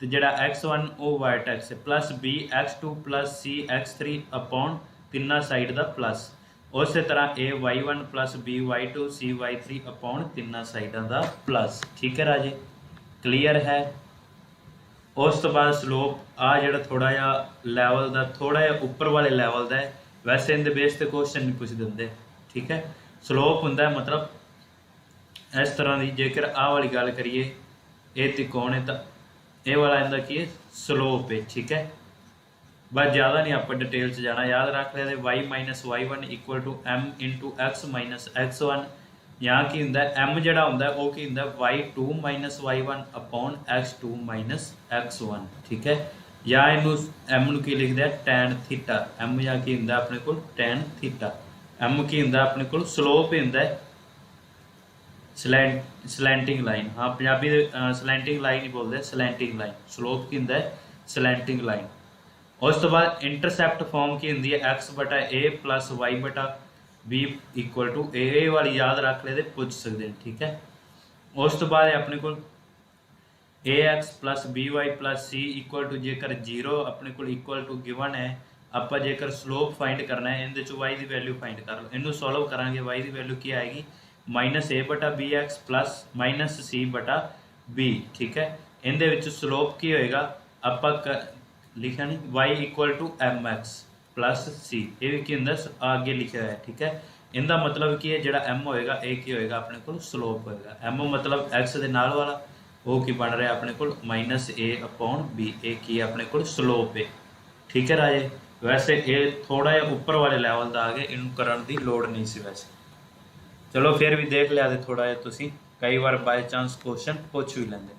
[SPEAKER 1] तो जोड़ा x1 वो वर्टेक्स है, प्लस बी x2 प्लस सी x3 अपॉन तिना साइड का प्लस। उस तरह ए y1 प्लस बी y2 सी y3 अपॉन तिना साइडों का प्लस। ठीक है राजे? क्लीयर है? उस तो बाद स्लोप आ जोड़ा थोड़ा जा लैवल का, थोड़ा जा उपर वाले लैवल का है, वैसे इनके बेस पर क्वेश्चन नहीं पूछ देंगे। ठीक है। स्लोप होंगे मतलब इस तरह की, जेकर आ वाली गल करिए ये त्रिकोण है तो ये वाला इनका की है? स्लोप है। ठीक है। बस ज़्यादा नहीं आप डिटेल से जाना, याद रख लेते y minus y1 equal to m into x minus x1। यहाँ की होंगे m जोड़ा होंगे वो की होंगे y2 minus y1 upon x2 minus x1। ठीक है। या इनू m नू की लिखते हैं टैन थीटा। m या की होंगे अपने को टैन थीटा। m की होंगे अपने को स्लोप होंगे सलैंटिंग लाइन। हाँ पंजाबी सलैंटिंग लाइन ही बोलते हैं, सलैंटिंग लाइन। स्लोप की होंगे सलैंटिंग लाइन। उस तो बाद इंटरसैप्ट फॉर्म की होंगी है एक्स बटा ए प्लस वाई बटा बी इक्वल टू ए वाली याद रख ले पूछ सकते हैं। ठीक है। उस तो बाद अपने को a x plus b y plus c equal to जेकर 0 अपने को इक्वल टू गिवन है, आप जेकर स्लोप फाइंड करना है इनके वाई की वैल्यू फाइंड कर लो। इनू सॉल्व करा वाई की वैल्यू क्या आएगी? माइनस ए बटा बी एक्स प्लस माइनस सी बटा बी। ठीक है। इनके स्लोप की होएगा? आप लिखा नहीं y equal to m x plus c. ये भी की होंगे आगे लिखा है। ठीक है। इनका मतलब की है? जोड़ा एम होएगा ये की होएगा अपने को स्लोप होएगा। एम मतलब एक्स के नाल वाला वो की बन रहा अपने को माइनस ए अपॉन बी, ए की है अपने को स्लोप है। ठीक है राजे, वैसे ये थोड़ा जिहा उपर वाले लैवल का आ गया, इनू करन दी लोड़ नहीं सी वैसे। चलो फिर भी देख लिया थोड़ा जिहा तुसीं, कई बार बाय चांस क्वेश्चन पुछ भी लेंगे।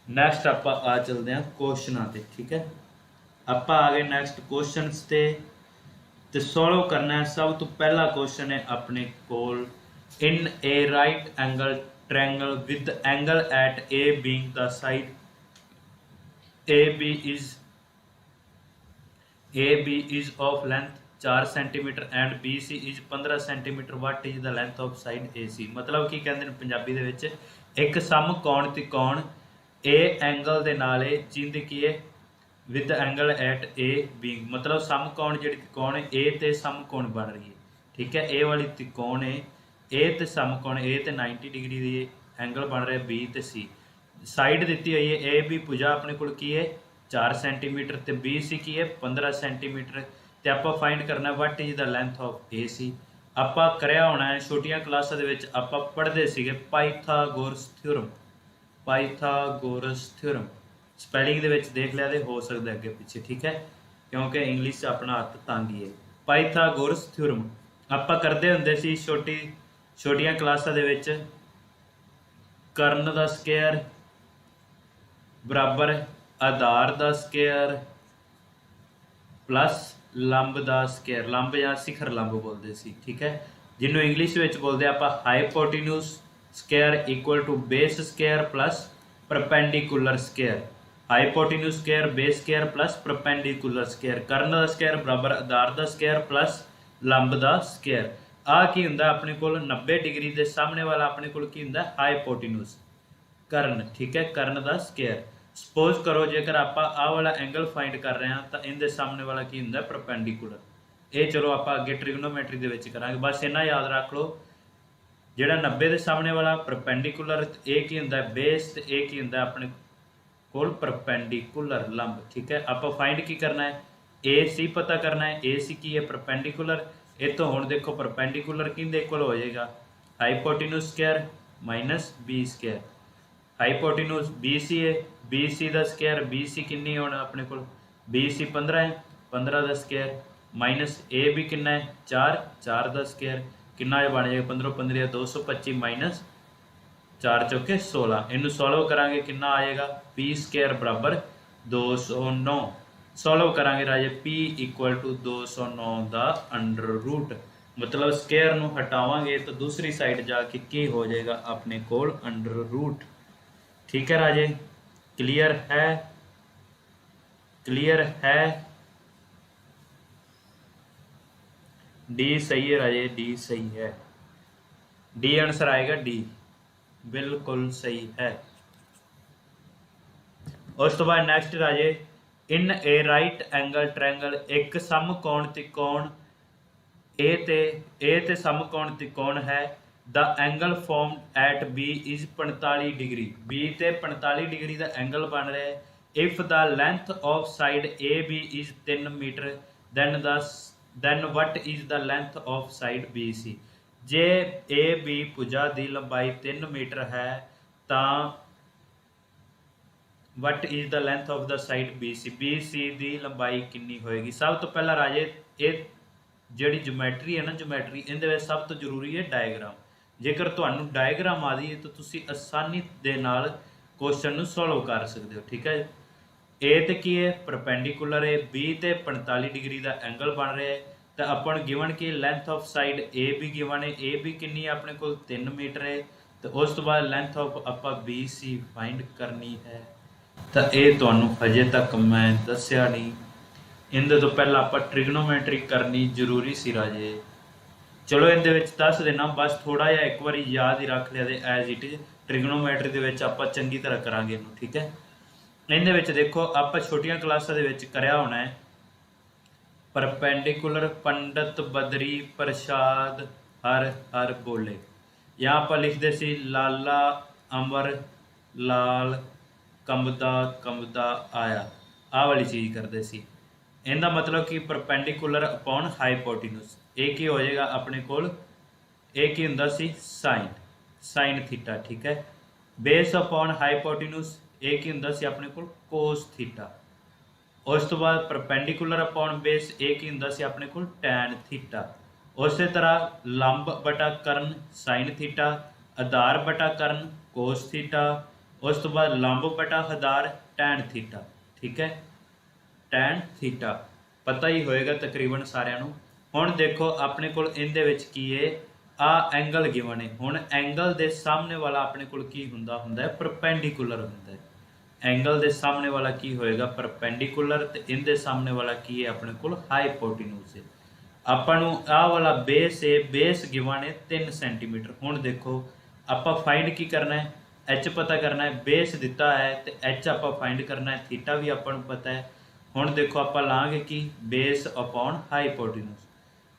[SPEAKER 1] नैक्सट आप आ चलते हैं क्वेश्चन ते। ठीक है, आप आ गए नैक्सट क्वेश्चन ते सॉल्व करना है। सब तो पहला क्वेश्चन है अपने कोल, in a right angle triangle with angle at A being the side A B is of length 4 centimetre and B C is 15 centimetre, what is the length of side A C. मतलब की कहते हैं पंजाबी दे विच, एक समकोण त्रिकोण A angle दे नाल है जिंद की है with angle at A being, मतलब समकोण जी त्रिकोण ए ते समकोण बन रही है। ठीक है, ए वाली त्रिकोण है ए ते समकोण ए ते 90 डिग्री की एंगल बन रहा है बी ते सी। साइड दी हुई है ए बी भुजा अपने को की है 4 सेंटीमीटर तो बी सी की है 15 सेंटीमीटर। तो आप फाइंड करना what is the length of A C. आप करया होना है छोटिया क्लासा आप पढ़ते थे Pythagoras theorem, Pythagoras theorem spelling दे विच देख लिया तो हो सकता है अगे पिछे। ठीक है, क्योंकि इंग्लिश अपना हथ तंग ही है। पाइथागोरस थ्योरम आप करते होंगे सी छोटिया क्लासा कर्ण का स्केयर बराबर आधार का स्केयर प्लस लंब का स्केयर, लंब या शिखर लंब बोलते सी। ठीक है, जिन्हों इंग्लिश में बोलते आप hypotenuse square equal to base square plus perpendicular square. Hypotenuse square base square plus perpendicular square. कर्ण का स्केयर बराबर आधार का स्केयर प्लस लंब का स्केयर। आ की हुंदा अपने को 90 डिग्री के सामने वाला अपने को की हुंदा हाइपोटिन्यूस कर्ण। ठीक है, कर्ण का स्केयर। सपोज करो जेकर आप आ वाला एंगल फाइंड कर रहे हैं तो इनके सामने वाला की हुंदा परपेंडिकुलर। ये चलो आप अगे ट्रिग्नोमैट्री के विच करांगे, बस इन्ना याद रख लो जिहड़ा 90 के सामने वाला परपेंडिकुलर, ए की हुंदा बेस ते ए की हुंदा अपने कोल परपेंडिकुलर लंब। ठीक है, आप फाइंड की करना है ए सी पता करना है। ए सी की है परपेंडिकुलर, ये तो हुण देखो परपेंडिकुलर किंदे इक्वल हो जाएगा hypotenuse square minus B square. Hypotenuse B C है, बी सी का स्केयर बी सी किन्नी होना अपने को बी सी 15 है, 15 का स्केयर माइनस ए भी कितना है 4, 4 का स्केयर कितना बन जाएगा 15 15 225 माइनस 4 चौके 16। इनू सॉल्व करांगे कितना आएगा पी स्केयर बराबर 209। सॉल्व करांगे राजे पी इक्वल टू 209 का अंडर रूट, मतलब स्केयर नू हटावांगे तो दूसरी साइड जाके की हो जाएगा अपने कोल अंडर रूट। ठीक है राजे, क्लियर है, क्लियर है। डी सही है राजे, डी सही है, डी आंसर आएगा डी, बिल्कुल सही है। उस तो बाद नेक्स्ट राजे, in a right angle triangle एक समकोण त्रिकोण ए ते समकोण त्रिकोण है। The angle form at B is 45 degree, B ते 45 डिग्री का एंगल बन रहा है। If the length of side A B is 3 metre then what is the length of side B C. जे ए बी भुजा की लंबाई 3 मीटर है तो what is the length of the side B सी की लंबाई कितनी होएगी। सब तो पहला राजे ये जी ज्योमैट्री है ना, ज्योमैट्री इन सब तो जरूरी है डायग्राम। जेकर तुहानू डायग्राम आ जाए तो तुसी आसानी दे नाल क्वेश्चन सॉल्व कर सकते हो। ठीक है, ए तो की है परपेंडिकुलर है, बी तो 45 डिग्री का एंगल बन रहा है, तो अपन गिवन की लेंथ ऑफ साइड ए भी गिवन है, ए भी कितनी है अपने को 3 मीटर है। तो उस तो बाद लेंथ ऑफ आप बी सी फाइंड करनी है। तो ये तुहानू हजे तक मैं दस्या नहीं, इनके तो पहला आप ट्रिग्नोमैट्री करनी जरूरी सी राजे। चलो इन दस देना, बस थोड़ा जिहा एक बार याद ही रख लिया तो एज इट इज ट्रिग्नोमैट्री के आप चंगी तरह करांगे इनू। ठीक है, इन देखो आप छोटिया क्लासा करया होना है परपेंडिकुलर पंडित बदरी प्रसाद हर हर बोले। यहाँ आप लिखते सी लाला अमर लाल कंबदा कंबदा आया, आ वाली चीज़ करते सी। इनका मतलब कि परपेंडिकुलर अपॉन हाइपोटिन्यूस एक ही हो जाएगा अपने कोल, एक ही हुंदा सी साइन, साइन थीटा। ठीक है, ਬੇਸ ਅਪੋਨ ਹਾਈਪੋਟੀਨੂਸ ਇਹ ਕੀ ਹੁੰਦਾ ਸੀ ਆਪਣੇ ਕੋਲ ਕੋਸ ਥੀਟਾ। ਉਸ ਤੋਂ ਬਾਅਦ ਪਰਪੈਂਡੀਕੂਲਰ ਅਪੋਨ ਬੇਸ ਇਹ ਕੀ ਹੁੰਦਾ ਸੀ ਆਪਣੇ ਕੋਲ ਟੈਨ ਥੀਟਾ। ਉਸੇ ਤਰ੍ਹਾਂ ਲੰਬ ਬਟਾ ਕਰਨ ਸਾਈਨ ਥੀਟਾ, ਆਧਾਰ ਬਟਾ ਕਰਨ ਕੋਸ ਥੀਟਾ, ਉਸ ਤੋਂ ਬਾਅਦ ਲੰਬ ਬਟਾ ਆਧਾਰ ਟੈਨ ਥੀਟਾ। ਠੀਕ ਹੈ, ਟੈਨ ਥੀਟਾ ਪਤਾ ਹੀ ਹੋਏਗਾ ਤਕਰੀਬਨ ਸਾਰਿਆਂ ਨੂੰ। ਹੁਣ ਦੇਖੋ ਆਪਣੇ ਕੋਲ ਇਹਦੇ ਵਿੱਚ ਕੀ ਹੈ, ਆ ਐਂਗਲ ਗਿਵਨ ਹੈ। ਹੁਣ ਐਂਗਲ ਦੇ ਸਾਹਮਣੇ ਵਾਲਾ ਆਪਣੇ ਕੋਲ ਕੀ ਹੁੰਦਾ ਹੈ ਪਰਪੈਂਡੀਕੂਲਰ ਹੁੰਦਾ ਹੈ। ਐਂਗਲ ਦੇ ਸਾਹਮਣੇ ਵਾਲਾ ਕੀ ਹੋਏਗਾ ਪਰਪੈਂਡੀਕੂਲਰ, ਤੇ ਇਹਦੇ ਸਾਹਮਣੇ ਵਾਲਾ ਕੀ ਹੈ ਆਪਣੇ ਕੋਲ ਹਾਈਪੋਟੀਨੂਸ ਹੈ। ਆਪਾਂ ਨੂੰ ਆਹ ਵਾਲਾ ਬੇਸ ਹੈ, ਬੇਸ ਗਿਵਨ ਹੈ 3 ਸੈਂਟੀਮੀਟਰ। ਹੁਣ ਦੇਖੋ ਆਪਾਂ ਫਾਈਂਡ ਕੀ ਕਰਨਾ ਹੈ, ਐਚ ਪਤਾ ਕਰਨਾ ਹੈ। ਬੇਸ ਦਿੱਤਾ ਹੈ ਤੇ ਐਚ ਆਪਾਂ ਫਾਈਂਡ ਕਰਨਾ ਹੈ, ਥੀਟਾ ਵੀ ਆਪਾਂ ਨੂੰ ਪਤਾ ਹੈ। ਹੁਣ ਦੇਖੋ ਆਪਾਂ ਲਾਂਗੇ ਕਿ ਬੇਸ ਅਪੋਨ ਹਾਈਪੋਟੀਨੂਸ,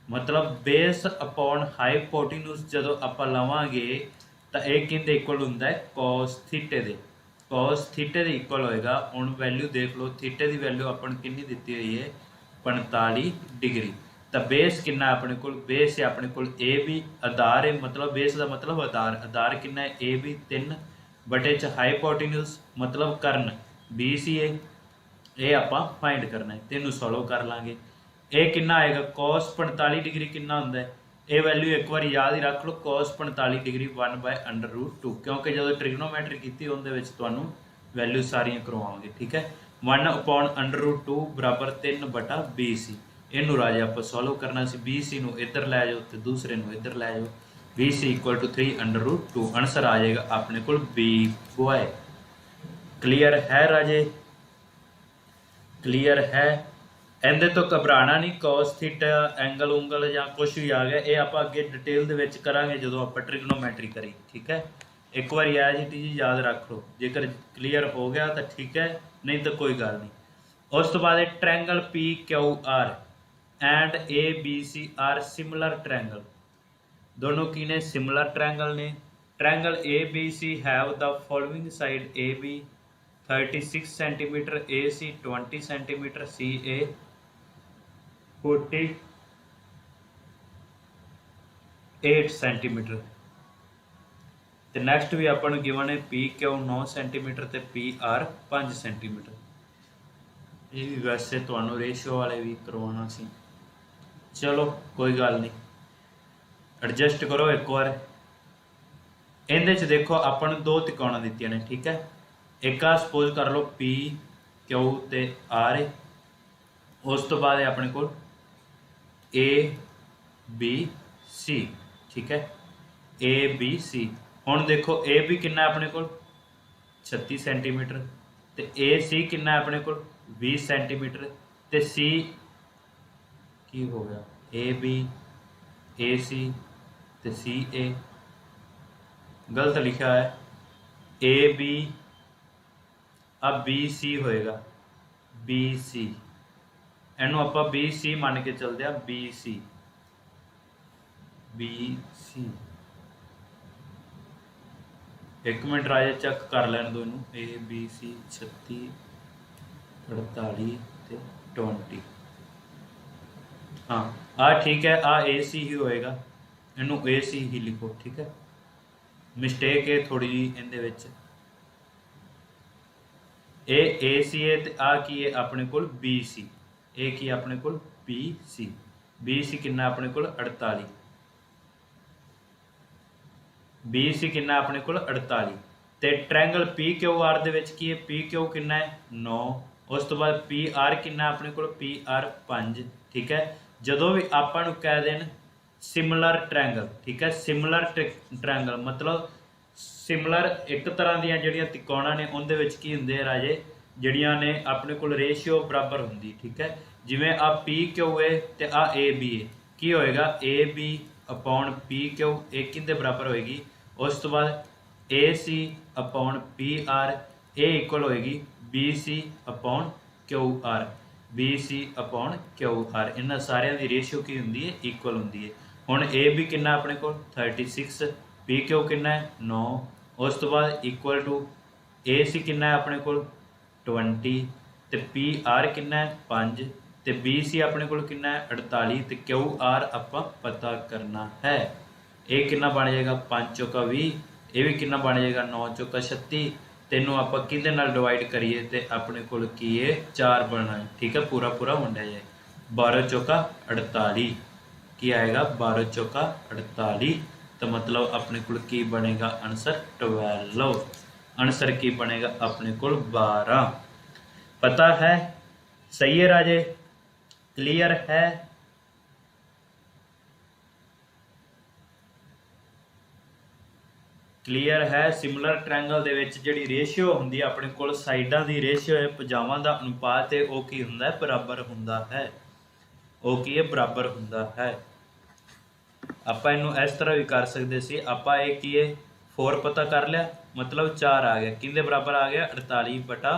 [SPEAKER 1] मतलब बेस अपॉन हाईपोटिन्यूस जो आप लवांगे तो यह किंदे इक्वल होंगे कॉस थीटे दे। कॉस थीटे दे इक्वल होएगा। हुण वैल्यू देख लो, थीटे की वैल्यू अपन कितनी दी हुई है 45 डिग्री। तो बेस कितना अपने को, बेस है अपने को ए बी, आधार है मतलब बेस का मतलब आधार, आधार कितना है ए बी 3 बटे च हाईपोटिन्यूस मतलब करन बी सी है। ये आप फाइंड करना है, तेनों सॉल्व कर लांगे। ये कितना आएगा cos 45 डिग्री कितना होंगे, ये वैल्यू एक बार याद ही रख लो cos 45 डिग्री 1/√2, क्योंकि जो ट्रिग्नोमैट्री की तुहानू वैल्यू सारियां करवाओगे। ठीक है, 1/√2 बराबर 3/BC। इनू राजे आप सॉल्व करना सी, BC नू इधर लै जाओ तो दूसरे नू इधर लै जाओ, BC इक्वल टू 3/√2 आंसर आ जाएगा अपने को बी बॉय। क्लीयर है राजे, क्लीयर है। ਇਹਦੇ ਤੋਂ ਘਬਰਾਣਾ ਨਹੀਂ। cos ਥੀਟਾ ਐਂਗਲ ਉਂਗਲ ਜਾਂ ਕੁਝ ਵੀ ਆ ਗਿਆ, ਇਹ ਆਪਾਂ ਅੱਗੇ ਡਿਟੇਲ ਦੇ ਵਿੱਚ ਕਰਾਂਗੇ ਜਦੋਂ ਆਪਾਂ ਟ੍ਰਿਗਨੋਮੈਟਰੀ ਕਰੀ। ਠੀਕ ਹੈ, ਇੱਕ ਵਾਰੀ ਐਜ ਇਟ ਇਜ਼ ਯਾਦ ਰੱਖ ਲਓ, ਜੇਕਰ ਕਲੀਅਰ ਹੋ ਗਿਆ ਤਾਂ ਠੀਕ ਹੈ, ਨਹੀਂ ਤਾਂ ਕੋਈ ਗੱਲ ਨਹੀਂ। ਉਸ ਤੋਂ ਬਾਅਦ triangle P Q R and A B C are similar triangle. ਦੋਨੋਂ ਕੀ ਨੇ, ਸਿਮਿਲਰ ਟ੍ਰਾਇੰਗਲ ਨੇ। Triangle A B C have the following side A B 36 centimetre, A C 20 centimetre, C A 48 centimetre. तो नैक्सट भी अपन given है P Q 9 centimetre तो P R 5 centimetre. ये भी वैसे तो रेशियो वाले भी करवाना सी, चलो कोई गल नहीं, एडजस्ट करो एक बार। इहदे च देखो अपन 2 त्रिकोण दित्तियां ने। ठीक है, एक आ सपोज कर लो पी क्यू ते आर है। उस तो बाद अपने को ए बी सी। ठीक है, ए बी सी। हुण देखो ए बी कितना अपने को 36 सेंटीमीटर, तो ए सी कितना अपने को 20 सेंटीमीटर, तो सी की हो गया ए बी ए सी तो सी ए, गलत लिखा है ए बी, अब बी सी होएगा बी सी, इनू आप बी सी मान के चलते हैं बी सी बी सी। एक मिनट राजे चेक कर लैन दो इनू, ए बी सी 36 48 20। हाँ आ ठीक है, आ ए सी ही होएगा, इनू ए सी ही लिखो। ठीक है, मिसटेक है थोड़ी जी इहदे विच, ए सी है तो आ की है अपने को बी सी, ए की अपने को बी सी, बी सी कितना अपने को 48, बी सी कितना अपने को 48। तो ट्रायंगल पी क्यू आर दे विच की है, पी क्यू कितना है 9, उस तो बाद पी आर कितना अपने को पी आर 5। ठीक है, जदों भी आपां नूं कह देन सिमिलर ट्रायंगल, ठीक है, सिमिलर ट्रायंगल मतलब सिमिलर एक तरह दी जिहड़ियां त्रिकोणां ने उहदे विच की हुंदे राजे, जिहड़ियां ने अपने कोल रेशियो बराबर हुंदी। ठीक है, जिवें आ पी क्यू है तो आ ए बी है, की होएगा A B upon P Q, एक किंदे बराबर होएगी। उस तो बाद A C upon P R, ए इक्वल होएगी B C upon Q R, B C upon Q R. इन्हां सारियां दी रेशियो की हुंदी है इक्वल हुंदी है। हुण ए बी कितना अपने को 36, पी क्यू कितना है 9, उस तो बाद इक्वल टू ए सी कितना है अपने को 20, तो पी आर कितना है 5, तो बी सी अपने को कितना है 48, तो क्यू आर आप पता करना है। ये कितना बन जाएगा 5 चौका 20, ये भी कितना बन जाएगा 9 चौका 36। तेनों आप किहदे नाल डिवाइड करिए तो अपने कोल की है 4 बनना है। ठीक है, पूरा पूरा मुंडा जाए 12 चौका 48 की आएगा 12 चौका 48। तो मतलब अपने को की बनेगा आंसर 12। आंसर की बनेगा अपने को 12। पता है? सही है राजे? क्लियर है? क्लीयर है। सिमिलर ट्रायंगल ਦੇ ਵਿੱਚ ਜਿਹੜੀ ਰੇਸ਼ੀਓ ਹੁੰਦੀ ਹੈ ਆਪਣੇ ਕੋਲ ਸਾਈਡਾਂ ਦੀ ਰੇਸ਼ੀਓ ਹੈ ਭੁਜਾਵਾਂ ਦਾ ਅਨੁਪਾਤ ਹੈ ਉਹ ਕੀ ਹੁੰਦਾ ਹੈ ਬਰਾਬਰ ਹੁੰਦਾ ਹੈ। ਉਹ ਕੀ ਹੈ ਬਰਾਬਰ ਹੁੰਦਾ ਹੈ। ਆਪਾਂ ਇਹਨੂੰ ਇਸ ਤਰ੍ਹਾਂ ਵੀ ਕਰ ਸਕਦੇ ਸੀ। ਆਪਾਂ ਇਹ ਕੀ ਹੈ 4 ਪਤਾ ਕਰ ਲਿਆ मतलब 4 आ गया किंदे बराबर आ गया 48 बटा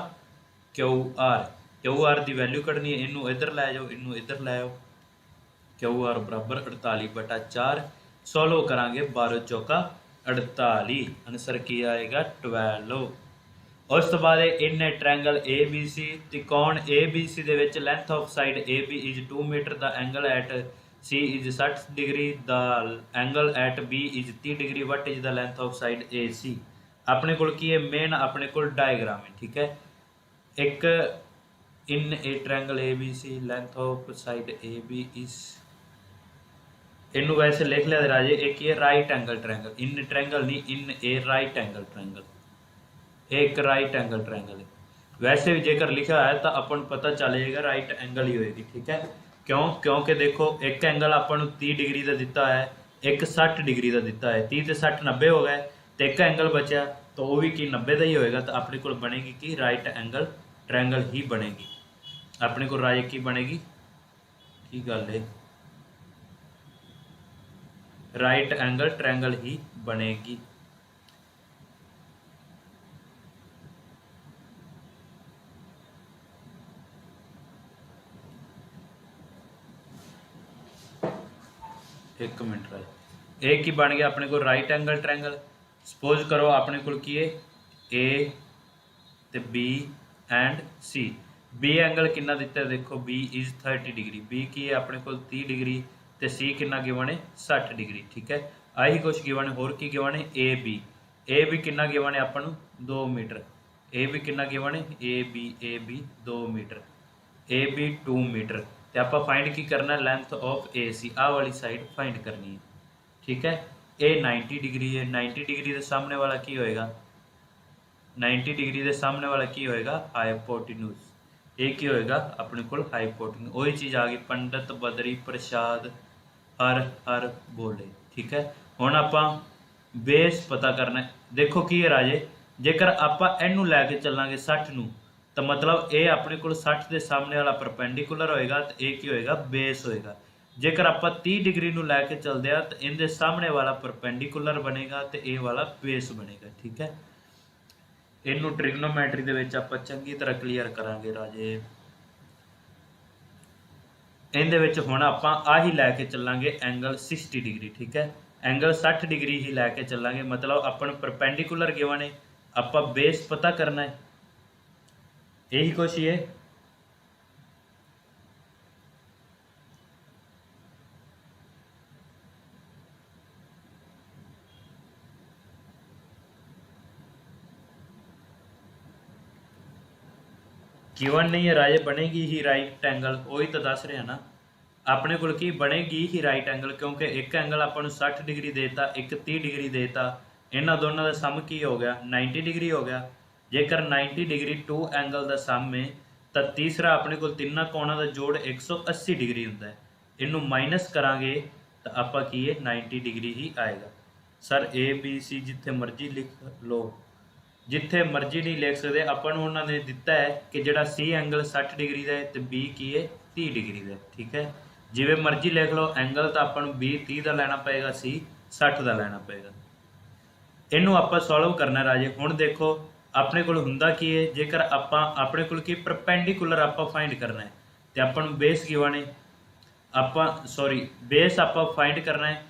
[SPEAKER 1] QR। QR की वैल्यू कढ़नी है इनू इधर लै जाओ इनू इधर लै आओ QR बराबर 48 बटा 4 सोल्व करांगे 12 चौका 48 आंसर की आएगा 12। उस तो बाद इन्ने ट्रायंगल ABC त्रिकोण ABC दे विच length of side AB is 2 metre the angle at C is 60 degree the angle at B is 30 degree what is the length of side AC। अपने को मेन अपने को डायग्राम है। ठीक है, एक in a triangle ABC length of side AB is इनू वैसे लिख लिया राजे एक ये right angle triangle in triangle नहीं in a right angle triangle एक राइट एंगल ट्रायंगल है। वैसे भी जेकर लिखा है तो अपन पता चल जाएगा राइट एंगल ही होएगी। ठीक है, क्यों? क्योंकि देखो एक एंगल अपन 30 डिग्री का दिता है एक 60 डिग्री का दिता है 30 से 60 90 हो गए तो एक एंगल बचा तो वो भी की 90 का ही होएगा। तो अपने को बनेगी कि राइट एंगल ट्रायंगल ही बनेगी। अपने को राय की बनेगी की गल है राइट एंगल ट्रायंगल ही बनेगी। एक मिनट राय एक ही बन गया अपने को राइट एंगल ट्रायंगल। सपोज करो अपने को की है A ते B and C। B angle कितना दिता है देखो B इज 30 डिग्री B की है अपने को 30 डिग्री तो C कितना गिवन है 60 डिग्री। ठीक है, आही कुछ गिवन है होर की गिवन है ए बी कितना गिवन है अपन 2 मीटर ए बी कितना गिवन है A B 2 metre A B 2 metre. तो आप फाइंड की करना लेंथ ऑफ AC आ वाली साइड फाइंड करनी है। ठीक है, ए 90 डिग्री है 90 डिग्री के सामने वाला की होएगा 90 डिग्री के सामने वाला की होएगा हाइपोटेन्यूज। ये की होएगा अपने को हाइपोटेन्यूज। वही चीज़ आ गई पंडित बद्री प्रसाद हर हर बोले। ठीक है, हुण आपां बेस पता करना है। देखो की है राजे जेकर आपां इनू लैके चलांगे 60 नू तो मतलब ये अपने को 60 के सामने वाला परपेंडिकुलर होएगा तो ये की होएगा बेस होएगा। जेकर आप 30 डिग्री नू लैके चलते हैं तो इनके सामने वाला परपेंडिकुलर बनेगा तो ये वाला बेस बनेगा। ठीक है, इनू ट्रिग्नोमैट्री दे विच आपां चंगी तरह क्लीयर करांगे राजे। इहदे विच हुण आपां आही लैके चलांगे एंगल 60 डिग्री। ठीक है, एंगल 60 डिग्री ही लैके चलांगे मतलब अपन परपेंडिकुलर गिवन है आपां बेस पता करना है यही कुछ ही है। गिवन नहीं है राजे बनेगी ही राइट एंगल वही तो दस रहे ना अपने को की बनेगी ही राइट एंगल क्योंकि एक एंगल अपन 60 डिग्री देता एक 30 डिग्री देता इन्हों दोनों का सम की हो गया 90 डिग्री हो गया। जेकर 90 डिग्री 2 एंगल का सम है तो तीसरा अपने को तिना कोणों का जोड़ 180 डिग्री होंगे इनू माइनस करांगे तो आप की 90 डिग्री ही आएगा। सर ABC जिथे मर्जी लिख लो जिथे मर्जी नहीं लिख सकते अपन उन्होंने दिता है कि जोड़ा C एंगल 60 डिग्री का है तो B की है 30 डिग्री का। ठीक है, जिवें मर्जी लिख लो एंगल तो अपन B 30 का लेना पएगा C 60 का लेना पएगा। इनू आप सॉल्व करना राजे। हुण देखो अपने को हुंदा की है जेकर आपां अपने को की परपेंडिकुलर आप फाइंड करना है तो अपन बेस गिवन है आपां सॉरी बेस आप फाइंड करना है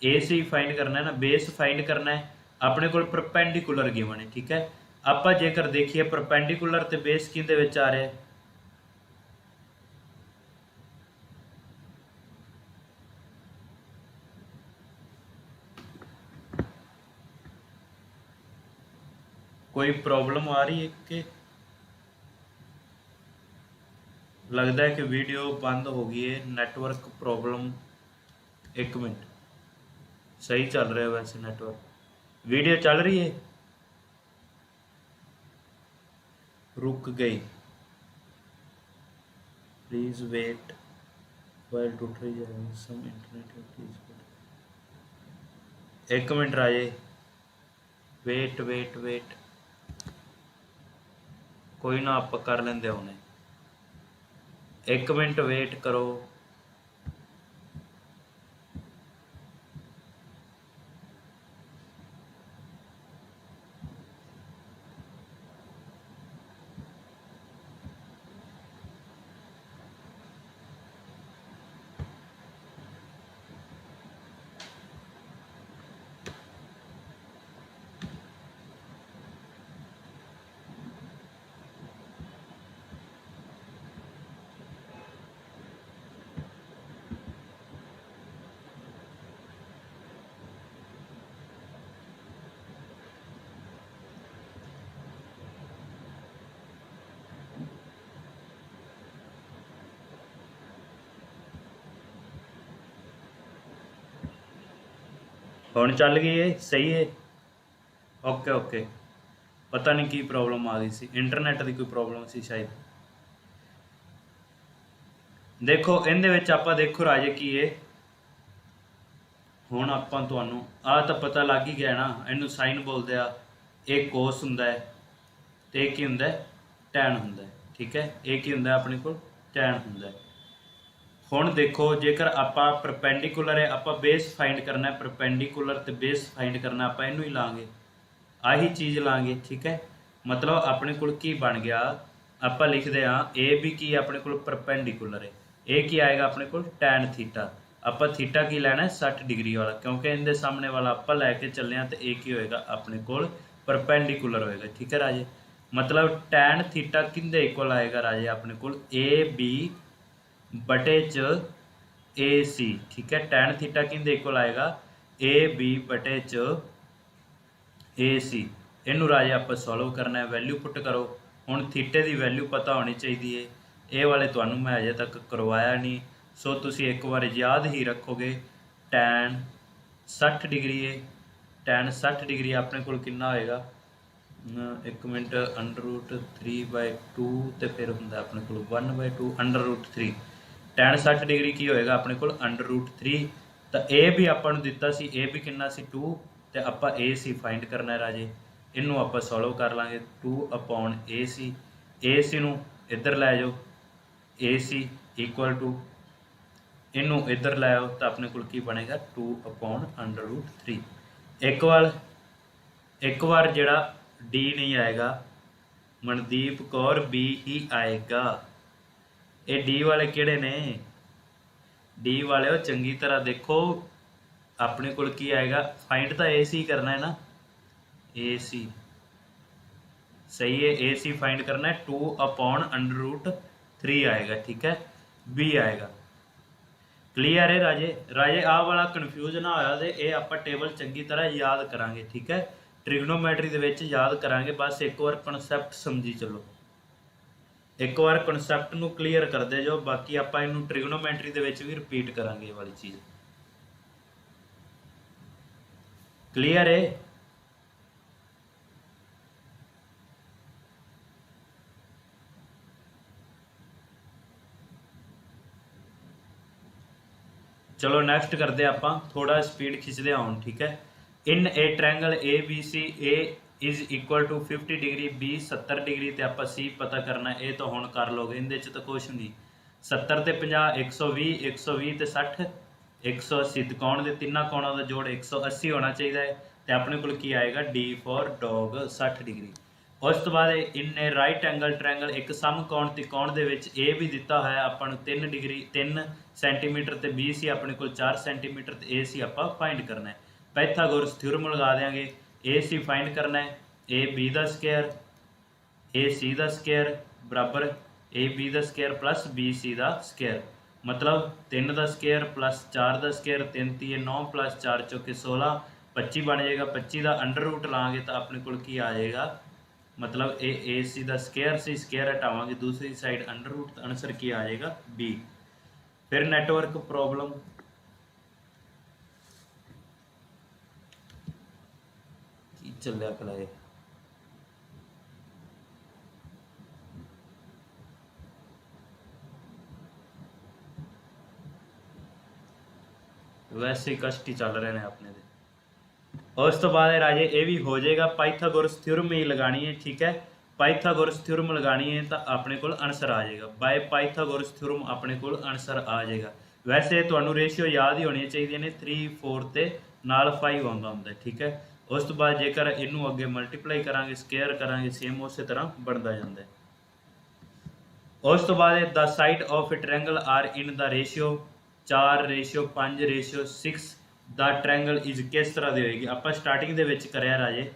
[SPEAKER 1] AC फाइंड करना है ना बेस फाइंड करना है अपने को परपेंडिकुलर गिवन है। ठीक है, आप जेकर देखिए परपेंडिकुलर तो बेस किंदे विच आ रहा है कोई प्रॉब्लम आ रही है कि लगता है कि वीडियो बंद हो गई है, नेटवर्क प्रॉब्लम। एक मिनट, सही चल रहा है वैसे नेटवर्क, वीडियो चल रही है, रुक गई। Please wait while tutoring some internet please। एक मिनट राजे, वेट वेट वेट, कोई ना आप कर लेंदे होने, एक मिनट वेट करो। हुण चल गई है, सही है, ओके ओके। पता नहीं की प्रॉब्लम आ गई सी, इंटरनेट की कोई प्रॉब्लम सी शायद। देखो इहदे विच आपां देखो राजे की है, हुण आपां तुहानूं आ तां पता लग ही गया ना, इहनूं साइन बोलदे आ, ये कोस हुंदा है ते इह की हुंदा है, टैन हुंदा है, ठीक है। ये की हुंदा है अपने कोल, टैन हुंदा है। हुण देखो जेकर आपां परपेंडिकुलर है, आपां बेस फाइंड करना है, परपेंडिकुलर ते बेस फाइंड करना, आपां इहनूं ही लांगे, आही चीज़ लांगे, ठीक है। मतलब अपने कोल की बन गया, आपां लिखदे हाँ ए भी की अपने कोल परपेंडिकुलर है, ए की आएगा अपने कोल टैन थीटा। आपां थीटा की लैना है 60 डिग्री वाला, क्योंकि इनके सामने वाला आपां लैके चले तो ए की होएगा अपने कोल परपेंडिकुलर होएगा, ठीक है राजे। मतलब टैन थीटा किंदे इक्वल आएगा राजे अपने कोल, ए बी बटे च ए सी, ठीक है। टैन थीटा किंदे इक्वल आएगा, ए बी बटे च ए सी। इनू राजे आप सॉल्व करना है, वैल्यू पुट करो। हुण थीटे की वैल्यू पता होनी चाहिए है, ये वाले तुहानूं मैं अजे तक करवाया नहीं, सो तुसी एक बार याद ही रखोगे। टैन 60 डिग्री है, टैन 60 डिग्री अपने कोल कितना होएगा, एक मिनट, √3/2 तो फिर हुंदा अपने कोल 1/2 √3। टैन 60 डिग्री की होएगा अपने कोल √3। तो ए भी आपां नूं दित्ता सी, ए भी कितना सी 2, तो आपां ए सी फाइंड करना है राजे। इनू आपां सॉल्व कर लांगे, 2/AC। ए सी नूं इधर लै जाओ, ए सी इक्वल टू इनू इधर लै आओ तो अपने कोल की बनेगा 2/√3। एक बार जिहड़ा डी नहीं आएगा, मनदीप कौर बी ही आएगा। ये डी वाले किहड़े ने, डी वाले हो चंगी तरह देखो, अपने कोल की आएगा, फाइंड तो ए सी करना है ना, ए सी सही है, ए सी फाइंड करना है, 2/√3 आएगा, ठीक है। बी आएगा, क्लीयर है राजे। राजे आ वाला कन्फ्यूज ना होया ते ये आपां टेबल चंगी तरह याद करांगे, ठीक है। ट्रिग्नोमैट्री दे विच याद करांगे, बस एक बार कॉन्सैप्ट समझी चलो, एक बार कॉन्सैप्ट नूं क्लीयर करते जाओ, बाकी आपां इनूं ट्रिग्नोमैट्री दे विच भी रिपीट करांगे ये वाली चीज़। क्लीयर है, चलो नेक्स्ट करते आपां, थोड़ा स्पीड खिंचते आउन, ठीक है। In a triangle A B C, A is equal to 50 degree, B 70 degree, तो आप सी पता करना है, ये तो हुण कर लोगे, इहदे च तो कुछ नहीं। 70 ते 50 120, 120 ते 60 180, त्रिकोण के तिना कोणों का जोड़ 180 होना चाहिए है, तो अपने को की आएगा डी फॉर डॉग 60 डिग्री। उस तो बाद इन्ने राइट एंगल ट्रैंगल एक समकोण त्रिकोण दे विच ए भी दिता है अपन 3 डिग्री 3 सेंटीमीटर, तो बी सी अपने को 4 सेंटीमीटर, तो ए सी आप फाइंड करना है। पाइथागोरस थ्योरम लगा देंगे, ए सी फाइंड करना है, ए बी का स्केयर ए सी का स्केयर बराबर ए बी का स्केयर प्लस बी सी का स्केयर, मतलब 3 का स्केयर प्लस 4 का स्केयर, 3 3 9 प्लस 4 चौके 16, 25 बन जाएगा। 25 का अंडर रूट लाँगे तो अपने को की आ जाएगा मतलब ए सी का स्केयर से स्केयर हटावांगे दूसरी साइड अंडर रूट, तो आंसर की आ जाएगा बी। फिर नेटवर्क प्रॉब्लम, की चलिया कलाए वैसे ही कष्ट ही चल रहे हैं अपने दे। उस तो बाद राजे ये भी हो जाएगा, पाइथागोरस थ्योरम ही लगानी है, ठीक है। पाइथागोरस थ्योरम लगानी है तो अपने को आंसर आ जाएगा, बाय पाइथागोरस थ्योरम अपने को आंसर आ जाएगा। वैसे तो रेशियो याद ही होनी चाहिए ने 3 4 ते नाल 5 आंदा हुंदा है, ठीक है। उस तो बाद जेकर इनू अगे मल्टीप्लाई करांगे स्केयर करांगे सेम उस तरह बनता जाता है। उस तो बाद the side of a triangle are in the ratio 4:5:6 the triangle is किस तरह ਦੀ ਹੋਏਗੀ। ਆਪਾਂ ਸਟਾਰਟਿੰਗ ਦੇ ਵਿੱਚ ਕਰਿਆ ਰਾਜੇ,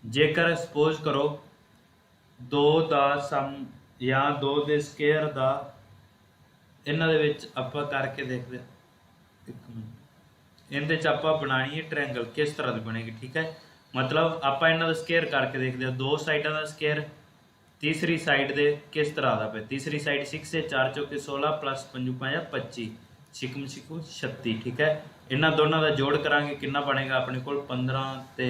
[SPEAKER 1] ਜੇਕਰ ਸਪੋਜ਼ ਕਰੋ 2 ਦਾ ਸਮ ਜਾਂ 2 ਦੇ ਸਕੁਅਰ ਦਾ, ਇਹਨਾਂ ਦੇ ਵਿੱਚ ਆਪਾਂ ਕਰਕੇ ਦੇਖਦੇ ਹਾਂ, ਇੱਕ ਮਿੰਟ, ਇਹਦੇ ਚ ਆਪਾਂ ਬਣਾਣੀ ਹੈ ਟ੍ਰਾਇੰਗਲ ਕਿਸ ਤਰ੍ਹਾਂ ਦੀ ਬਣੇਗੀ, ਠੀਕ ਹੈ। मतलब ਆਪਾਂ ਇਹਨਾਂ ਦਾ ਸਕੁਅਰ ਕਰਕੇ ਦੇਖਦੇ ਹਾਂ, ਦੋ ਸਾਈਡਾਂ ਦਾ ਸਕੁਅਰ, तीसरी साइड दे किस तरह का पे, तीसरी साइड 6 है 4 चौके 16 प्लस 5 5 25 छिकम छिकू 36, ठीक है। इन्हों दोनों का जोड़ करांगे कितना बनेगा अपने को 15 ते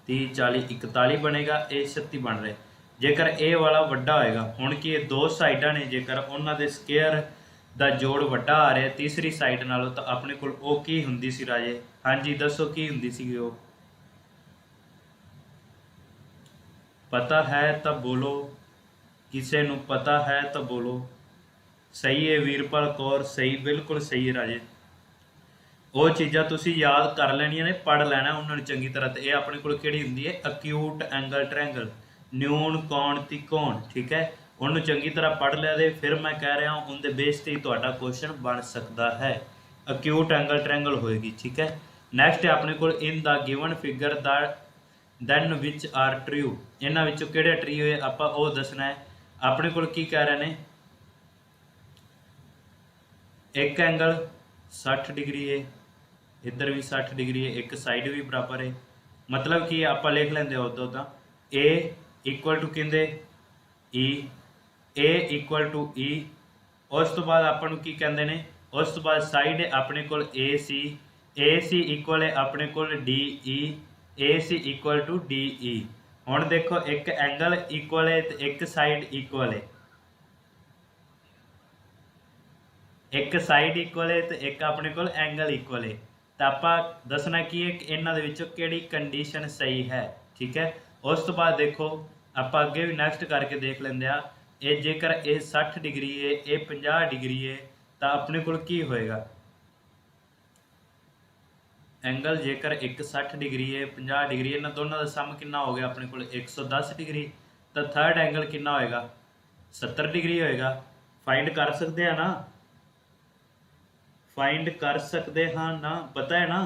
[SPEAKER 1] 30 40 41 बनेगा, ये 36 बन रहे। जेकर ए वाला वड्डा होएगा, हुण कि दो साइडां ने जेकर उन्हां दे स्केयर दा जोड़ वड्डा आ रहा है तीसरी साइड नालों, तो अपने कोल ओ की हुंदी सी राजे, हाँ जी दसो की हुंदी सी ओ, पता है तो बोलो, किसी नू पता है तो बोलो। सही है वीरपाल कौर, सही बिल्कुल सही है राजे। वो चीज़ां तुसी याद कर लैनियां ने, पढ़ लेना उन्होंने चंगी तरह। तो ये अपने कोल किहड़ी हुंदी है अक्यूट एंगल ट्रायंगल, न्यून कौन त्रिकोण, ठीक है। उन्होंने चंगी तरह पढ़ लिया दे, फिर मैं कह रहा हूँ उनके बेस ते तुहाडा क्वेश्चन बन सकता है। अक्यूट एंगल ट्रायंगल होएगी, ठीक है। नैक्सट है अपने कोल in the given figure the then which are true, इन्हां विचों किहड़े ट्री होए आपां ओह दसना है। अपने कोल की कह रहे हैं, एक एंगल 60 डिग्री है, इधर भी 60 डिग्री है, एक साइड भी बराबर है, मतलब कि आप लिख लेंगे उदों तो ए इक्वल टू कहते ई, ए इक्वल टू ई। उस तो बाद अपन की कहते हैं, उस तो बाद साइड है अपने कोल ए सी इक्वल है अपने कोल D E, A C equal to D E. हुण देखो एक एंगल इक्वल है तो एक साइड इक्वल है, एक साइड इक्वल है तो एक अपने कोल एंगल इक्वल है। तो आप दसना कि इन्हां दे विचों किहड़ी कंडीशन सही है, ठीक है। उस तो बाद देखो आप अगे भी नैक्सट करके देख लेंदे आ, ये जेकर ये 60 डिग्री है ये 50 डिग्री है, तो अपने कोल की होएगा एंगल जेकर एक 60 डिग्री है 50 डिग्री, इन्होंने दोनों का सम कितना हो गया अपने को 110 डिग्री। तो थर्ड एंगल कितना होएगा 70 डिग्री होएगा। फाइंड कर सकते हैं ना, फाइंड कर सकते हाँ ना, पता है ना।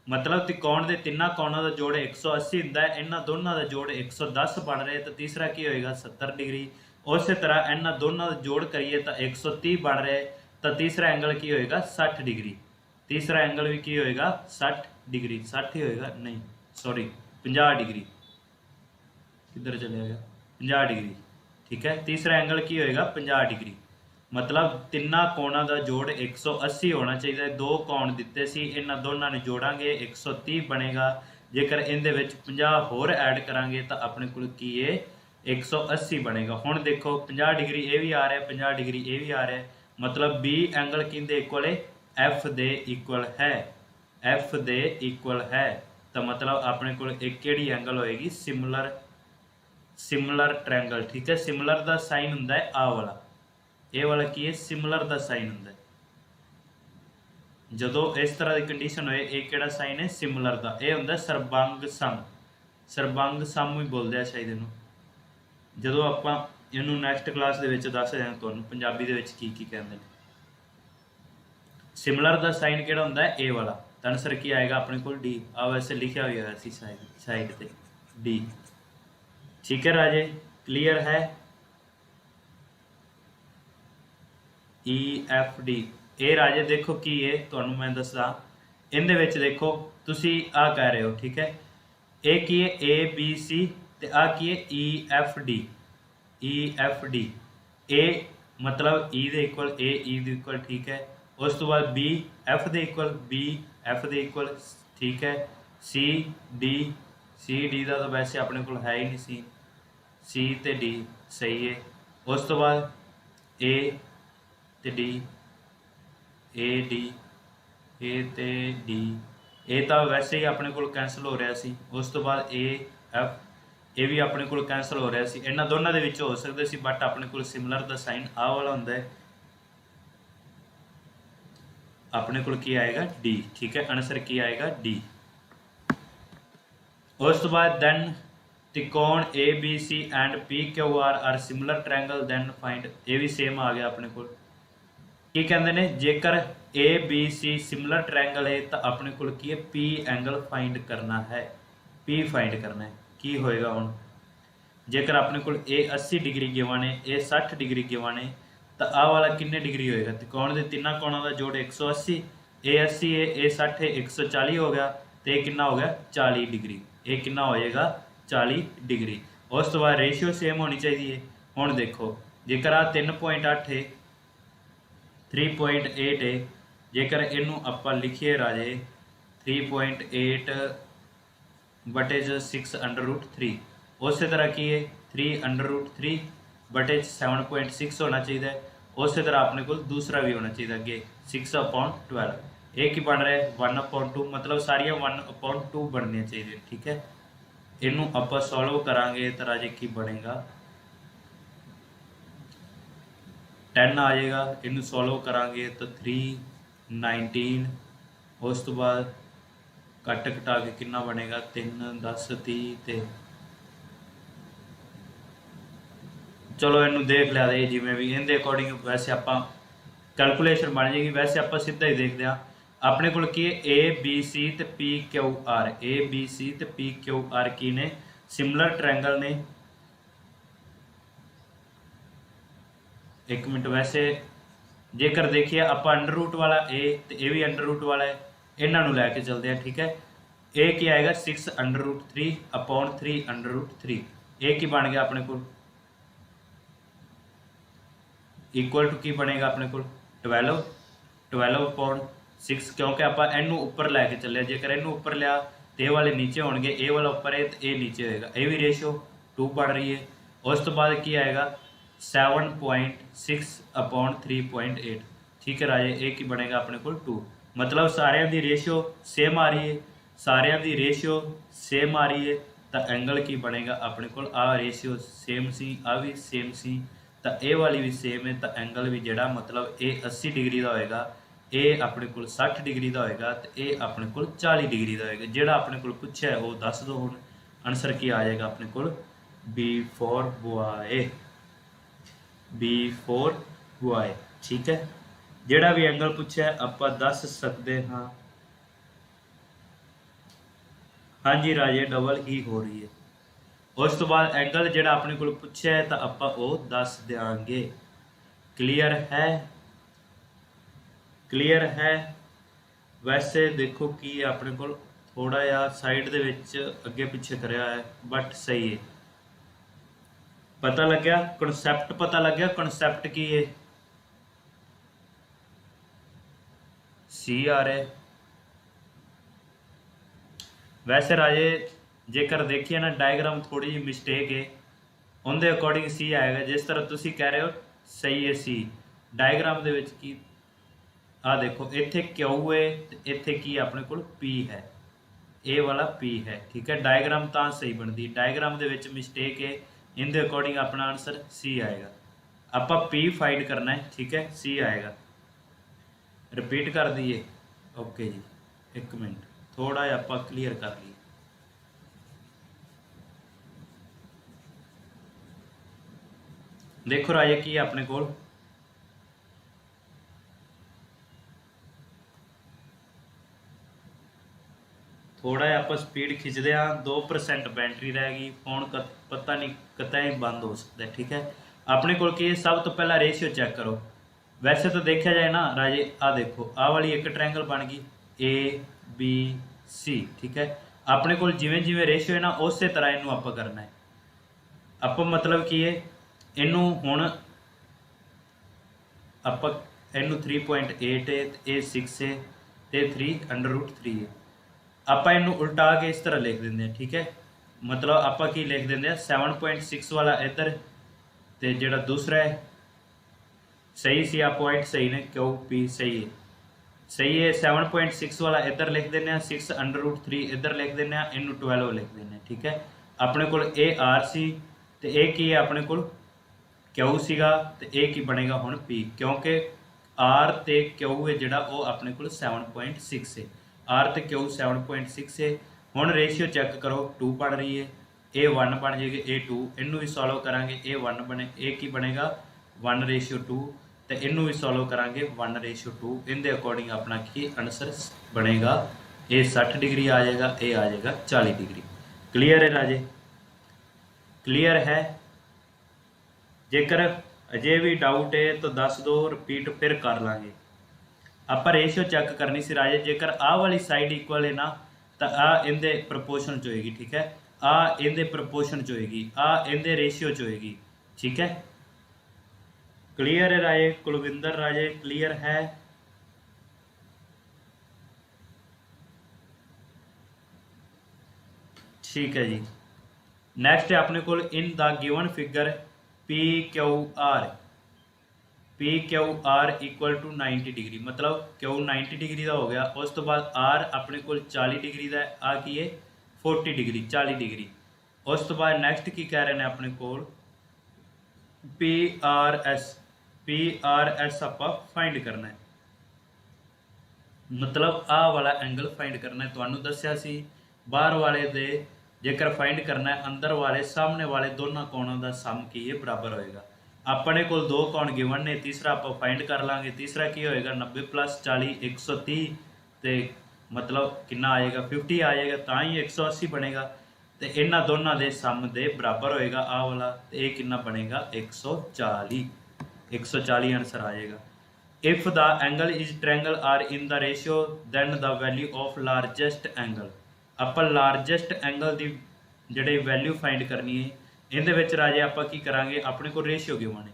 [SPEAKER 1] मतलब त्रिकोण के तिना कोणों का जोड़ 180 होंदा है, इन्होंने दोनों का जोड़ 110 बन रहे, तो तीसरा की होएगा 70 डिग्री। उस तरह इन्होंने दोनों का जोड़ करिए तो 130 बन रहे, तो तीसरा एंगल की होएगा 60 डिग्री। तीसरा एंगल भी की होएगा 60 डिग्री, 60 ही होएगा नहीं सॉरी 50 डिग्री, किधर चले गया 50 डिग्री, ठीक है। तीसरा एंगल की होएगा 50 डिग्री। मतलब तिना कोणों का जोड़ 180 होना चाहिए, दो कोण दिते सी, इन्हां दोनों ने जोड़ांगे 130 बनेगा। जेकर इहदे विच 50 होर ऐड करांगे तो अपने कोल की है 180 बनेगा। हुण देखो 50 डिग्री ये भी आ रहा है 50 डिग्री ये भी आ रहा है, मतलब बी एंगल किंदे इक्वल है एफ दे इक्वल है, एफ दे इक्वल है। तो मतलब अपने को एक केड़ी एंगल होएगी सिमिलर, सिमिलर ट्रायंगल, ठीक है। सिमिलर का साइन हुंदा है आ वाला, ये वाला की है सिमिलर का साइन हुंदा है। जदों इस तरह की कंडीशन होए ये केड़ा साइन है सिमिलर का, ये हुंदा सरबंग सम, सरबंग सम भी बोलते हैं शायद इनू। जदों आपां इनू नैक्सट क्लास दे विच दस दें तुहानूं पंजाबी दे विच की कहंदे ने। सिमिलर का साइन किहड़ा हुंदा है ए वाला, तो आंसर की आएगा अपने को डी। आ वैसे लिखा हुआ है सी साइड पे डी, ठीक है राजे क्लियर है। ई एफ डी ए राजे देखो की है तुहानूं मैं दसदा, इहदे विच देखो तुसी आ कह रहे हो, ठीक है। ए की है ए बी सी ते आ की है E F D. E F D A मतलब ई दे इक्वल ए ई दे इक्वल, ठीक है। उस तो बाद बी एफ दे इक्वल बी एफ दे इक्वल, ठीक है। सी डी का तो वैसे अपने को है ही नहीं, सी ते डी सही है। उस तो बाद ए ते डी, ए डी ए ते डी, ए तो वैसे ही अपने को कैंसल हो रहा सी। उस तो बाद ए एफ ये भी अपने को कैंसल हो रहा सी। इन्होंने दोनों के विच हो सकते सी, बट अपने को सिमिलर का साइन आ वाला होंदा है। अपने को की आएगा डी, ठीक है। आंसर की आएगा डी। उस तो बाद दैन त्रिकोण A B C and P Q R similar triangle, then find, ये भी सेम आ गया अपने को। की कहते हैं जेकर A B C similar triangle है तो अपने को की है पी एंगल फाइंड करना है। पी फाइंड करना है, की होएगा हुण जेकर अपने को ए 80 डिग्री गिवन है, ए 60 डिग्री गिवन है, तो आ वाला किन्ने डिग्री होएगा। त्रिकोण के तिना कोणों का जोड़ 180, ए 80 है, ए 60 है, 140 हो गया, तो ये कितना हो गया 40 डिग्री। ये कितना हो जाएगा 40 डिग्री। उस तो बाद रेशियो सेम होनी चाहिए। हुण देखो जेकर आ 3.8 है, 3.8 है, जेकर इनू आपां लिखिए राजे 3.8 बटे 6 √3, उस तरह की है 3 √3 बटे 7.6 होना चाहिए। उस तरह अपने को दूसरा भी होना चाहिए अगे 6/12। एक ही बन रहा है 1/2, मतलब सारिया 1/2 बननी चाहिए, ठीक है। इनू आप सॉल्व करांगे तो राजे की बनेगा 10 आ जाएगा। इनू सॉल्व करांगे तो 319। उस तो बाद कट घटा के कितना बनेगा 3 10 30 ते चलो इनू देख लिया दे जिमें भी इनके अकॉर्डिंग वैसे आप कैलकुलेशन बन जाएगी। वैसे आप सीधा ही देखते हैं अपने को की ए बी सी ते P Q R, A B C ते पी क्यू आर की ने सिमिलर ट्रायंगल ने। एक मिनट, वैसे जेकर देखिए आप अंडर रूट वाला ए तो ये भी अंडर रूट वाला है, इन्हों लैके चलते हैं, ठीक है। ए की आएगा 6 √3/3 √3। ए की बन गया अपने को इक्वल टू की बनेगा अपने को 12/6, क्योंकि आप इनू उपर लैके चले। जेकर इनू उपर लिया तो ये वाले नीचे होंगे, ए वाला उपर है तो ये नीचे होएगा। ये भी रेशियो 2 बढ़ रही है। उस तो बाद की आएगा 7.6/3.8, ठीक है राजे। एक ही बनेगा अपने को 2, मतलब सारिया की रेशियो सेम आ रही है, सारिया की रेशियो सेम आ रही है तो एंगल की बनेगा अपने को आ रेशियो सेम सी, आ भी सेम सी, तो ए वाली भी सेम है, तो एंगल भी जोड़ा मतलब ए 80 डिग्री का होएगा, ए अपने को 60 डिग्री का होएगा, तो ये अपने को 40 डिग्री का होएगा। जोड़ा अपने को पूछा है वो दस दो। हुण आंसर की आ जाएगा अपने को B4 बॉय, B4 बॉय, ठीक है। जोड़ा भी एंगल पूछा है आप दस सकते हाँ। हाँ जी राजे डबल ही हो रही है। उस तो बाद एंगल जोड़ा अपने को पूछा है तो आप दस देंगे। क्लीयर है, क्लीयर है। वैसे देखो कि अपने को थोड़ा या साइड दे विच अगे पिछे कराया है, बट सही है। पता लग गया कॉन्सैप्ट, पता लग गया कॉन्सैप्ट की है। सी आ रहा है। वैसे राजे जेकर देखिए ना डायग्राम थोड़ी जी मिस्टेक है, उनके अकॉर्डिंग सी आएगा। जिस तरह तुसी कह रहे हो सही है सी, डायग्राम दे विच की आ देखो इत्थे क्यू है, इत्थे की अपने को पी है, ए वाला पी है, ठीक है। डायग्राम तो सही बनती, डायग्राम दे विच मिस्टेक है, इन दे अकॉर्डिंग अपना आंसर सी आएगा। आप पी फाइंड करना है, ठीक है, सी आएगा। रिपीट कर दिए, ओके जी। एक मिनट थोड़ा आप क्लीयर कर लिए। देखो राजे की अपने को थोड़ा आप स्पीड खिंचते हैं, 2% बैटरी रह गई, फोन पता नहीं कतई बंद हो सकता है, ठीक है। अपने को सब तो पहला रेशियो चेक करो। वैसे तो देखा जाए ना राजे आ देखो आ वाली एक ट्रायंगल बन गई ए बी सी। ठीक है, अपने को जिवें जिवें रेशियो है ना उस तरह इनू आप करना है। आप मतलब की है इनू हुण आप इनू 3.8 है, ये 6 है, तो 3√3 है। आप इनू उल्टा के इस तरह लिख देंगे। ठीक है, मतलब आप की लिख देंगे 7.6 वाला इधर, तो जो दूसरा है सही सी, आप पॉइंट सही ने, क्यू पी सही है, सही है। 7.6 वाला इधर लिख देने, 6√3 इधर लिख देने, इनू 12 लिख देने। ठीक है, अपने को ए आर सी, तो ये की है अपने को क्यू सीगा, तो ये की बनेगा हुण पी, क्योंकि आर तो क्यू है जोड़ा वो अपने को 7.6 है, आर तो क्यू 7.6 है। हुण रेशियो चेक करो, 2 बन रही है, ए 1 बन जाएगी, ए 2, इनू भी सॉल्व करांगे, ए 1 बने, ए की बनेगा 1:2, तो इनू भी सॉल्व करांगे 1:2। इनके अकॉर्डिंग अपना की आंसर बनेगा, ये 60 डिग्री आ जाएगा, ये आ जाएगा 40 डिग्री। क्लीयर है राजे, क्लीयर है? जेकर अजे भी डाउट है तो दस दो, रिपीट फिर कर लांगे। आप रेशियो चेक करनी सी राजे, जेकर आ वाली साइड इक्वल है ना तो आ इनके प्रपोर्शन च होएगी। ठीक है, आ इनके प्रपोर्शन च होएगी, आ इनके रेशियो च होएगी। ठीक है, क्लियर है राजे? कुलविंदर राजे क्लियर है? ठीक है जी। नैक्सट है अपने को in the given figure P Q R, P Q R equal to 90 degree, मतलब क्यू 90 डिग्री का हो गया, उस तो बाद आर अपने को 40 डिग्री का, आ की है 40 डिग्री, 40 डिग्री। उस तो बाद नैक्सट की कह रहे हैं अपने को पी आर एस आप फाइंड करना है, मतलब आ वाला एंगल फाइंड करना है। तुहानू दस्या सी बाहर वाले दे जेकर फाइंड करना है, अंदर वाले सामने वाले दोनों कोणों का सम की है बराबर होएगा। अपने को 2 कोण गिवन ने, तीसरा आप फाइंड कर लांगे। तीसरा की होएगा 90 + 40 130, तो मतलब कितना आएगा 50 आ जाएगा, तो ही 180 बनेगा। तो इन्होंने दोनों के सम के बराबर होएगा आ वाला, तो यह कितना बनेगा 140, 140 आंसर आ जाएगा। If the angle is triangle are in the ratio then the value of largest angle. आप लार्जेस्ट एंगल की जिहड़ी वैल्यू फाइंड करनी है, इहदे विच राजे आप की करांगे, अपने को रेशियो गिवन है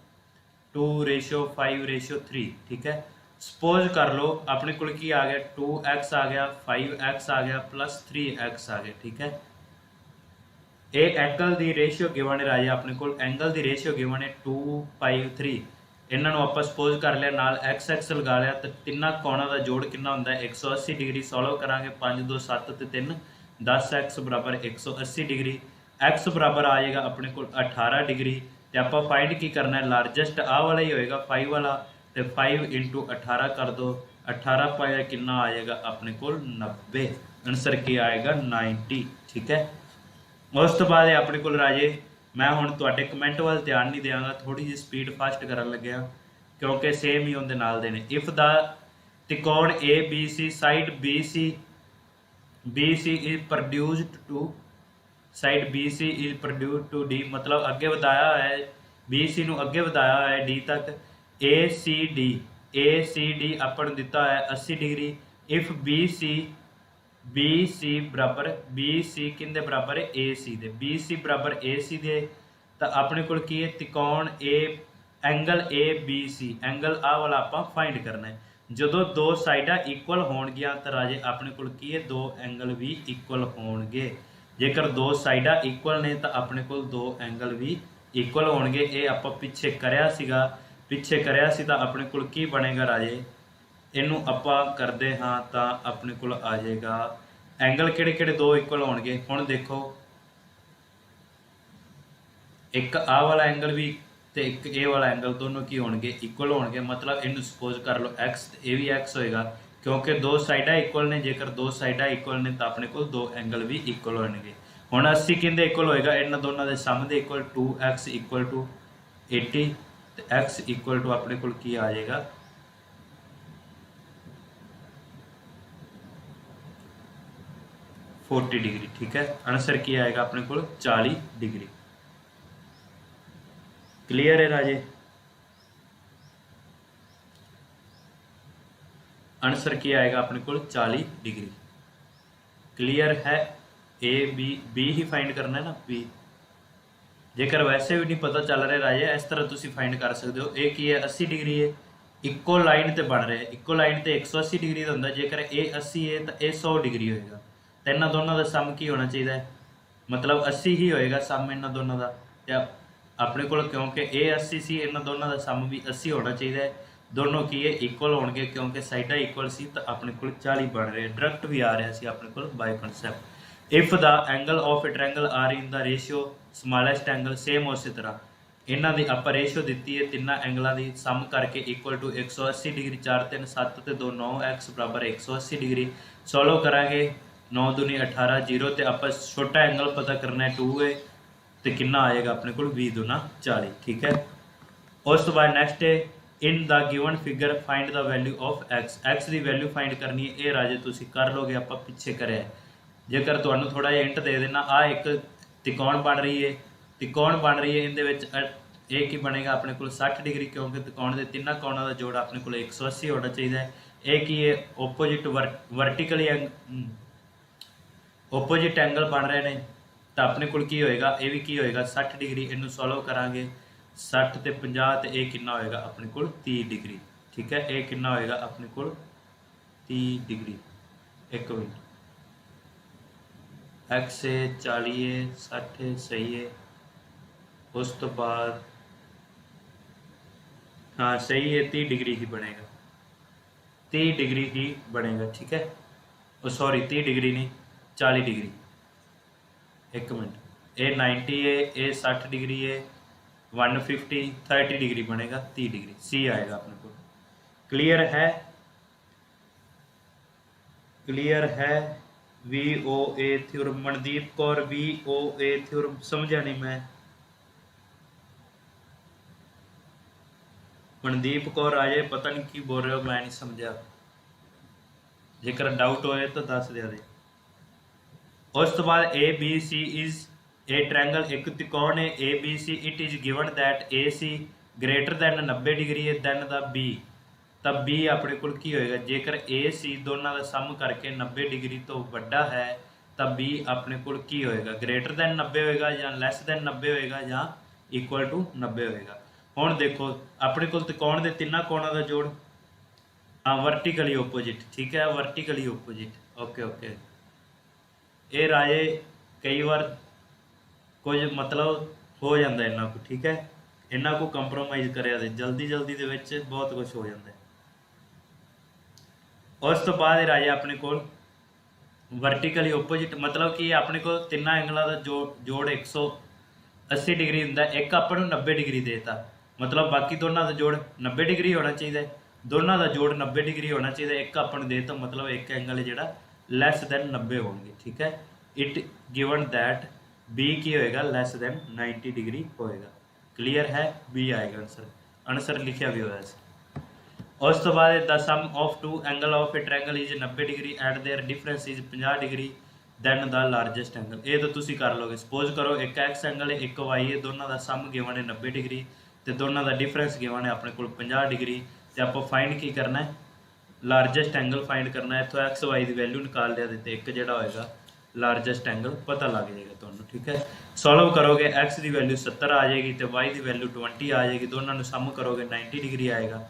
[SPEAKER 1] 2:5:3। ठीक है, सपोज कर लो अपने को की आ गया 2x आ गया, 5x आ गया, प्लस 3x आ गया। ठीक है, ये एंगल की रेशियो गिवन है राजे, अपने को एंगल की रेशियो गिवन है 2:5:3। इन्हों आप सपोज कर लिया, नाल एक्स एक्स लगा लिया, तो तिना कोणों का जोड़ कितना होंदा है 180 डिग्री। सॉल्व करांगे 5 2 7 ते 3 10x बराबर 180 डिग्री। x बराबर आ जाएगा अपने को 18 डिग्री। तो आप फाइंड की करना है, लार्जेस्ट आ वाला ही होएगा 5 वाला, तो 5 × 18 कर दो, 18 पाया कितना आ जाएगा अपने को 90। आंसर क्या आएगा 90। ठीक है, उस तो बाद अपने को राजे मैं हुण तुहाडे कमेंट वाल ध्यान नहीं देंगा, थोड़ी जी स्पीड फास्ट करन लग्या क्योंकि सेम ही उहदे नाल दे ने। इफ द त्रिकोण A B C side B C is produced to side B C is produced to D, मतलब अगे बताया है बी सी नू अगे बताया है डी तक। ए सी डी अपन दिता है 80 डिग्री। इफ बी सी बराबर बी सी किंदे बराबर है ए सी दे, बी सी बराबर ए सी दे, तो अपने को की है त्रिकोण angle A B C, angle आ वाला आप फाइंड करना है। जो दो साइडा इक्वल होणगियां तो राजे अपने को की है 2 एंगल भी इक्वल होणगे। जेकर 2 साइडा इक्वल ने तो अपने को 2 एंगल भी इक्वल होणगे। ये आप पिछे करया सी तो अपने को की बनेगा राजे, इनू आप करते हाँ तो अपने को आ जाएगा एंगल किहड़े 2 इक्वल होणगे। हुण देखो एक आ वाला एंगल भी तो एक ए वाला एंगल दोनों की होणगे इक्वल होणगे, मतलब इनू सपोज कर लो x, ए भी x होएगा क्योंकि 2 साइडा इक्वल ने। जेकर 2 साइडा इक्वल ने तो अपने को 2 एंगल भी इक्वल होणगे। हुण 80 किंदे इक्वल होएगा, इन्हां दोनों के सम दे इक्वल 2x = 80, तो x = अपने को की आ जाएगा 40 डिग्री। ठीक है, आंसर क्या आएगा अपने को 40 डिग्री। क्लियर है राजे? आंसर क्या आएगा अपने को 40 डिग्री। क्लीयर है। ए बी ही फाइंड करना है ना, बी। जेकर वैसे भी नहीं पता चल रहा राजे, इस तरह तुम फाइंड कर सकते हो। ए की है 80 डिग्री है, इक्को लाइन तो बन रहा है, इक्को लाइन तो 180 डिग्री का होंगे। जेकर ए 80 है तो ये 100 डिग्री होएगा। तो इन्होंने दोनों का सम की होना चाहिए, मतलब 80 ही होएगा सम इन्होंने दोनों का। अपने को क्योंकि ए 80 सी, इन्होंने दोनों का सम भी 80 होना चाहिए। दोनों की है इक्वल होंगे क्योंकि साइडा इक्वल सी, तो अपने को 40 बन रहे। डायरेक्ट भी आ रहा सी अपने को by concept. If the angle of a triangle are in the ratio smallest angle, same उस तरह इन्हों की आप रेशियो दी है तिना एंगलों की सम करके इक्वल टू 180 डिग्री। 4 3 7 तो 2 9 एक्स बराबर 180 डिग्री। सॉल्व करा 9 दूनी 18 0, तो आप छोटा एंगल पता करना है 2 है, तो कितना आएगा अपने को 20 दूना 40। ठीक है। उस तो बाद नेक्स्ट है इन the given figure find the value of x. X की वैल्यू फाइंड करनी है। ये राजे तुम कर लोगे, आप पिछे करे। जेकर तुहानू थोड़ा जिहा हिंट दे देना, आ एक त्रिकोण बन रही है, त्रिकोण बन रही है, इहदे ये की बनेगा अपने को 60 डिग्री, क्योंकि त्रिकोण के तिना कोणों का जोड़ अपने को 180 होना चाहिए। ये की है ओपोजिट वर्टिकली ओपोजिट एंगल बन रहे हैं, तो अपने को होएगा ये भी की होएगा 60 डिग्री। इनू सॉल्व करांगे 60 ते 50, तो यह कितना होएगा अपने को 30 डिग्री। ठीक है। ये कितना होएगा अपने को 30 डिग्री। एक मिनट, एक्स है 40 है 60 है, सही है। उस तो बाद हाँ सही है, 30 डिग्री ही बनेगा, 30 डिग्री ही बनेगा। ठीक है। सॉरी 30 डिग्री नहीं, 40 डिग्री। एक मिनट, ए 90 है, ए 60 डिग्री है, 150 30 डिग्री बनेगा, 30 डिग्री सी आएगा अपने को। क्लियर है, क्लियर है। VOA theorem, Mandeep Kaur VOA theorem समझा नहीं मैं। मनदीप कौर आए, पता नहीं की बोल रहे हो, मैं नहीं समझा। जेकर डाउट होए तो दस दिया दे। उस तो बाद ABC इज ए ट्रायंगल, एक त्रिकोण है ABC। It is given that AC greater than 90 degree है दैन द B। तब B अपने को की होएगा, जेकर AC दोनों का सम करके 90 डिग्री तो बड़ा है, तब B अपने को की होएगा, ग्रेटर दैन 90 होएगा या लैस दैन 90 होएगा या इक्वल टू 90 होएगा। हुण देखो अपने को त्रिकोण के तिना कोणों का जोड़, हाँ वर्टिकली ओपोजिट। ठीक है, वर्टिकली ओपोजिट। Okay okay. ये राजे कई बार कुछ मतलब हो जाता है इन्हों को। ठीक है, इन्हों को कंप्रोमाइज़ करिया दे, जल्दी जल्दी दे विच बहुत कुछ हो जाता है। उस तो बाद राजे अपने को वर्टिकली ओपोजिट, मतलब कि अपने को तिना एंगलों का जोड़ 180 डिग्री होंगे। एक अपन 90 डिग्री देता, मतलब बाकी दोनों का जोड़ 90 डिग्री होना चाहिए, दोनों का जोड़ 90 डिग्री होना चाहिए। एक अपन देता, मतलब एक एंगल जोड़ा लैस दैन 90 होंगे। ठीक है। इट गिवन दैट B की होएगा लैस दैन 90 डिग्री होएगा। क्लियर है, B आएगा आंसर, आंसर लिखा भी होया। उस तो बाद the sum of two angle of a triangle is 90 degree and their difference is 50 degree then the largest angle. ये तो तुम कर लोगे। सपोज करो एक एक्स एंगल है, एक वाई है, दोनों का सम गिवन है 90 डिग्री, तो दोनों का डिफरेंस गिवन है अपने को 50 डिग्री। तो आप फाइंड की करना है, लार्जेस्ट एंगल फाइंड करना है। इतों एक्स वाई की वैल्यू निकाल लिया, तो एक जोड़ा होएगा लार्जेस्ट एंगल पता लग जाएगा तुहानू। ठीक है। सॉल्व करोगे एक्स की वैल्यू 70 आ जाएगी, तो वाई की वैल्यू 20 आ जाएगी, दोनों सम करोगे 90 डिग्री आएगा।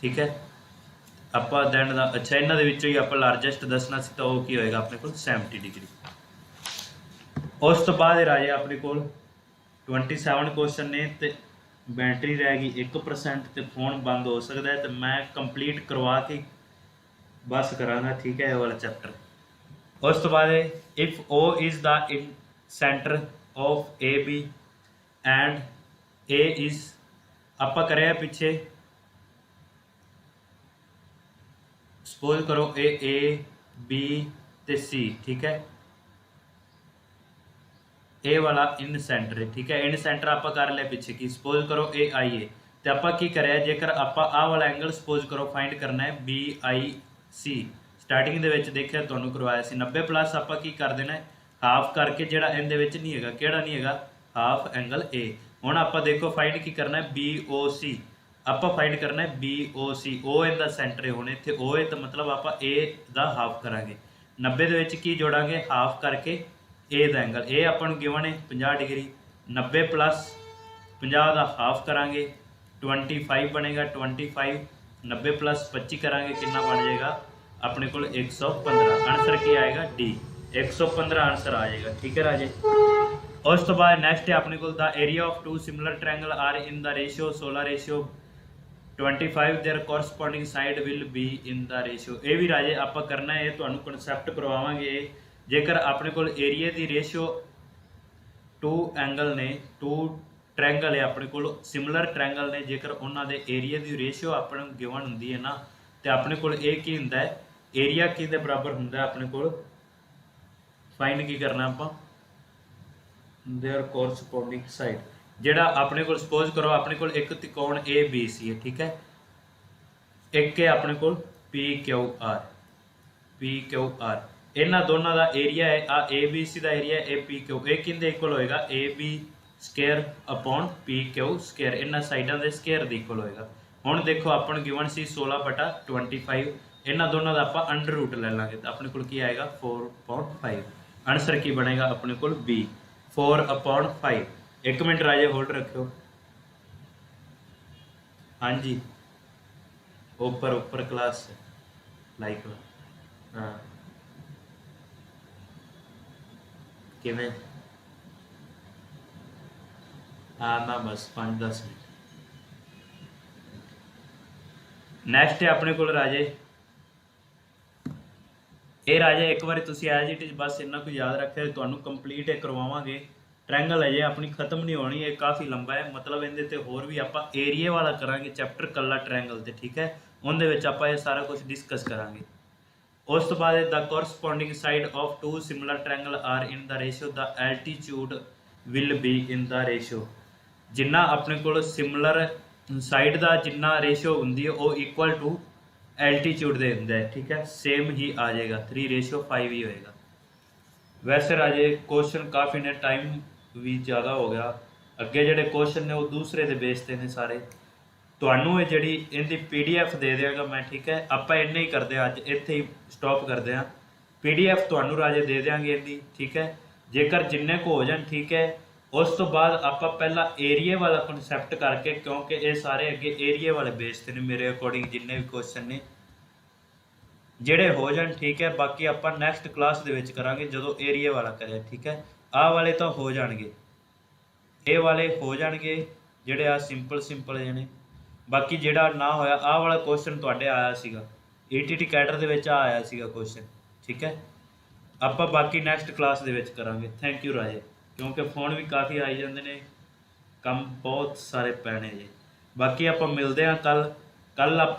[SPEAKER 1] ठीक है। आप दैन का अच्छा इन्होंने ही आप लार्जेस्ट दसना सी, तो की होएगा अपने को 70 डिग्री। उस तो बाद राजे अपने को 27 क्वेश्चन ने, तो बैटरी रह गई 1%, तो फोन बंद हो सकता है, तो मैं कंप्लीट करवा के बस करांगा। ठीक है, ये वाला चैप्टर। उस तो बाद if O is the in centre of AB and A is, आप करे पिछे सपोज करो A B ते C। ठीक है, ए वाला इन सेंटर है। ठीक है, इन सेंटर आप कर लिया पिछे की, सपोज करो AI है, तो आप की करें, जेकर आप आ वाला एंगल सपोज करो फाइंड करना है BIC। स्टार्टिंग के देखिए तुहानू करवाया सी 90 प्लस आप की कर देना है हाफ करके, जोड़ा इनके नहीं है, कि नहीं है हाफ एंगल A। हुण आप देखो फाइंड की करना है BOC, आप फाइंड करना है BOC। O इनका सेंटर है, हुण इत्थे O है, तो मतलब आप A का हाफ करांगे। 90 ਦੇ ਵਿੱਚ ਕੀ ਜੋੜਾਂਗੇ, ਹਾਫ ਕਰਕੇ ए ਦਾ ਐਂਗਲ, ਇਹ ਆਪਾਂ ਨੂੰ ਗਿਵਨ ਹੈ 50 ਡਿਗਰੀ। 90 ਪਲੱਸ 50 ਦਾ ਹਾਫ ਕਰਾਂਗੇ 25 ਬਣੇਗਾ। 25 90 ਪਲੱਸ 25 ਕਰਾਂਗੇ ਕਿੰਨਾ ਬਣ ਜਾਏਗਾ ਆਪਣੇ ਕੋਲ 115। ਆਨਸਰ ਕੀ ਆਏਗਾ ਡੀ, 115 ਆਨਸਰ ਆ ਜਾਏਗਾ। ਠੀਕ ਹੈ ਰਾਜੇ। ਉਸ ਤੋਂ ਬਾਅਦ ਨੈਕਸਟ ਹੈ ਆਪਣੇ ਕੋਲ the area of two similar triangle are in the ratio 16:25 their corresponding side will be in the ratio. ਇਹ ਵੀ ਰਾਜੇ ਆਪਾਂ ਕਰਨਾ ਹੈ, ਤੁਹਾਨੂੰ ਕਨਸੈਪਟ ਕਰਵਾਵਾਂਗੇ। ਜੇਕਰ ਆਪਣੇ ਕੋਲ area the ratio to angle ਨੇ, ਟੂ ट्रायंगल है अपने को सिमिलर ट्रायंगल ने, जेकर उन्होंने एरिया की रेशियो अपने गिवन होंगी है ना, तो अपने को की होंगे एरिया कि बराबर होंगे अपने को फाइंड की करना आप देयर कोरस्पोंडिंग साइड, जोड़ा अपने को सपोज करो अपने को एक त्रिकोण ए बी सी है। ठीक है, एक है अपने को P Q R, P Q are, इन्होंने दोनों का एरिया है आ ए बी सी का एरिया ए पी क्यू, ये किंदे इक्वल होएगा A B square upon P Q square, इन्होंने साइडों के स्केयर के इक्वल होएगा। हुण देखो अपन गिवन सी 16/25, इन्होंने दोनों का आप अंडर रूट ले लाँगे तो अपने को आएगा 4/5। आंसर की बनेगा अपने को बी 4/5। एक मिनट राजे होल्ड रखियो। हाँ जी, ऊपर ऊपर क्लास लाइक हाँ किवें हाँ ना बस 5-10 मिनट। नैक्सट है अपने को राजे, ये राजे एक बार तुम एज इट इज बस इन्ना को याद रखे तो कंप्लीट करवावांगे। ट्रायंगल है जे अपनी खत्म नहीं होनी, ये काफ़ी लंबा है, मतलब इहदे होर भी आप एरिए वाला करांगे चैप्टर कला ट्रायंगल से। ठीक है, उन्हें आप ये सारा कुछ डिस्कस करांगे। उस तो बाद the corresponding side of two similar triangle are in the ratio the altitude will be in the ratio, जिन्ना अपने को सिमिलर साइड का जिन्ना रेशियो होंगी है वो इक्वल टू एल्टीट्यूड दे होंगे। ठीक है, सेम ही आ जाएगा 3:5 ही होएगा। वैसे राजे क्वेश्चन काफ़ी ने, टाइम भी ज़्यादा हो गया, अगे जोड़े क्वेश्चन ने वो दूसरे के बेस पे ने सारे, तो जी इनकी PDF दे देगा मैं। ठीक है, आप इन्ने ही करते अज इत्थे ही स्टॉप करते हैं, PDF तो राजे दे देंगे इनकी। ठीक है, जेकर जिन्ने को हो जाए ठीक है, उस तो बाद आप पहला एरिए वाला कॉन्सैप्ट करके, क्योंकि ये सारे अगे एरिए वाले बेस पे ने मेरे अकॉर्डिंग जिन्ने भी क्वेश्चन ने जेड़े हो जाए। ठीक है, बाकी आप नैक्सट क्लास के करांगे जो एरिए वाला करे। ठीक है, आ वाले तो हो जाएंगे, ये वाले हो जाएंगे जेड़े आ सिंपल सिंपल ने, बाकी जेड़ा ना होया आ वाला क्वेश्चन तुहाडे आया सीगा ETT कैडर दे विच आया सीगा क्वेश्चन। ठीक है, आप बाकी नैक्सट क्लास के करांगे। थैंक यू राजे, क्योंकि फोन भी काफ़ी आई जाते हैं, काम बहुत सारे पैने जी। बाकी आप मिलते हैं कल आप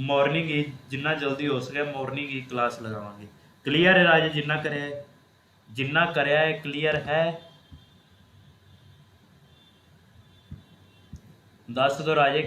[SPEAKER 1] मॉर्निंग ही जिन्ना जल्दी हो सके मॉर्निंग ही क्लास लगावांगे। क्लीयर है राजे, जिन्ना करया है क्लीयर है, दस दो राजे।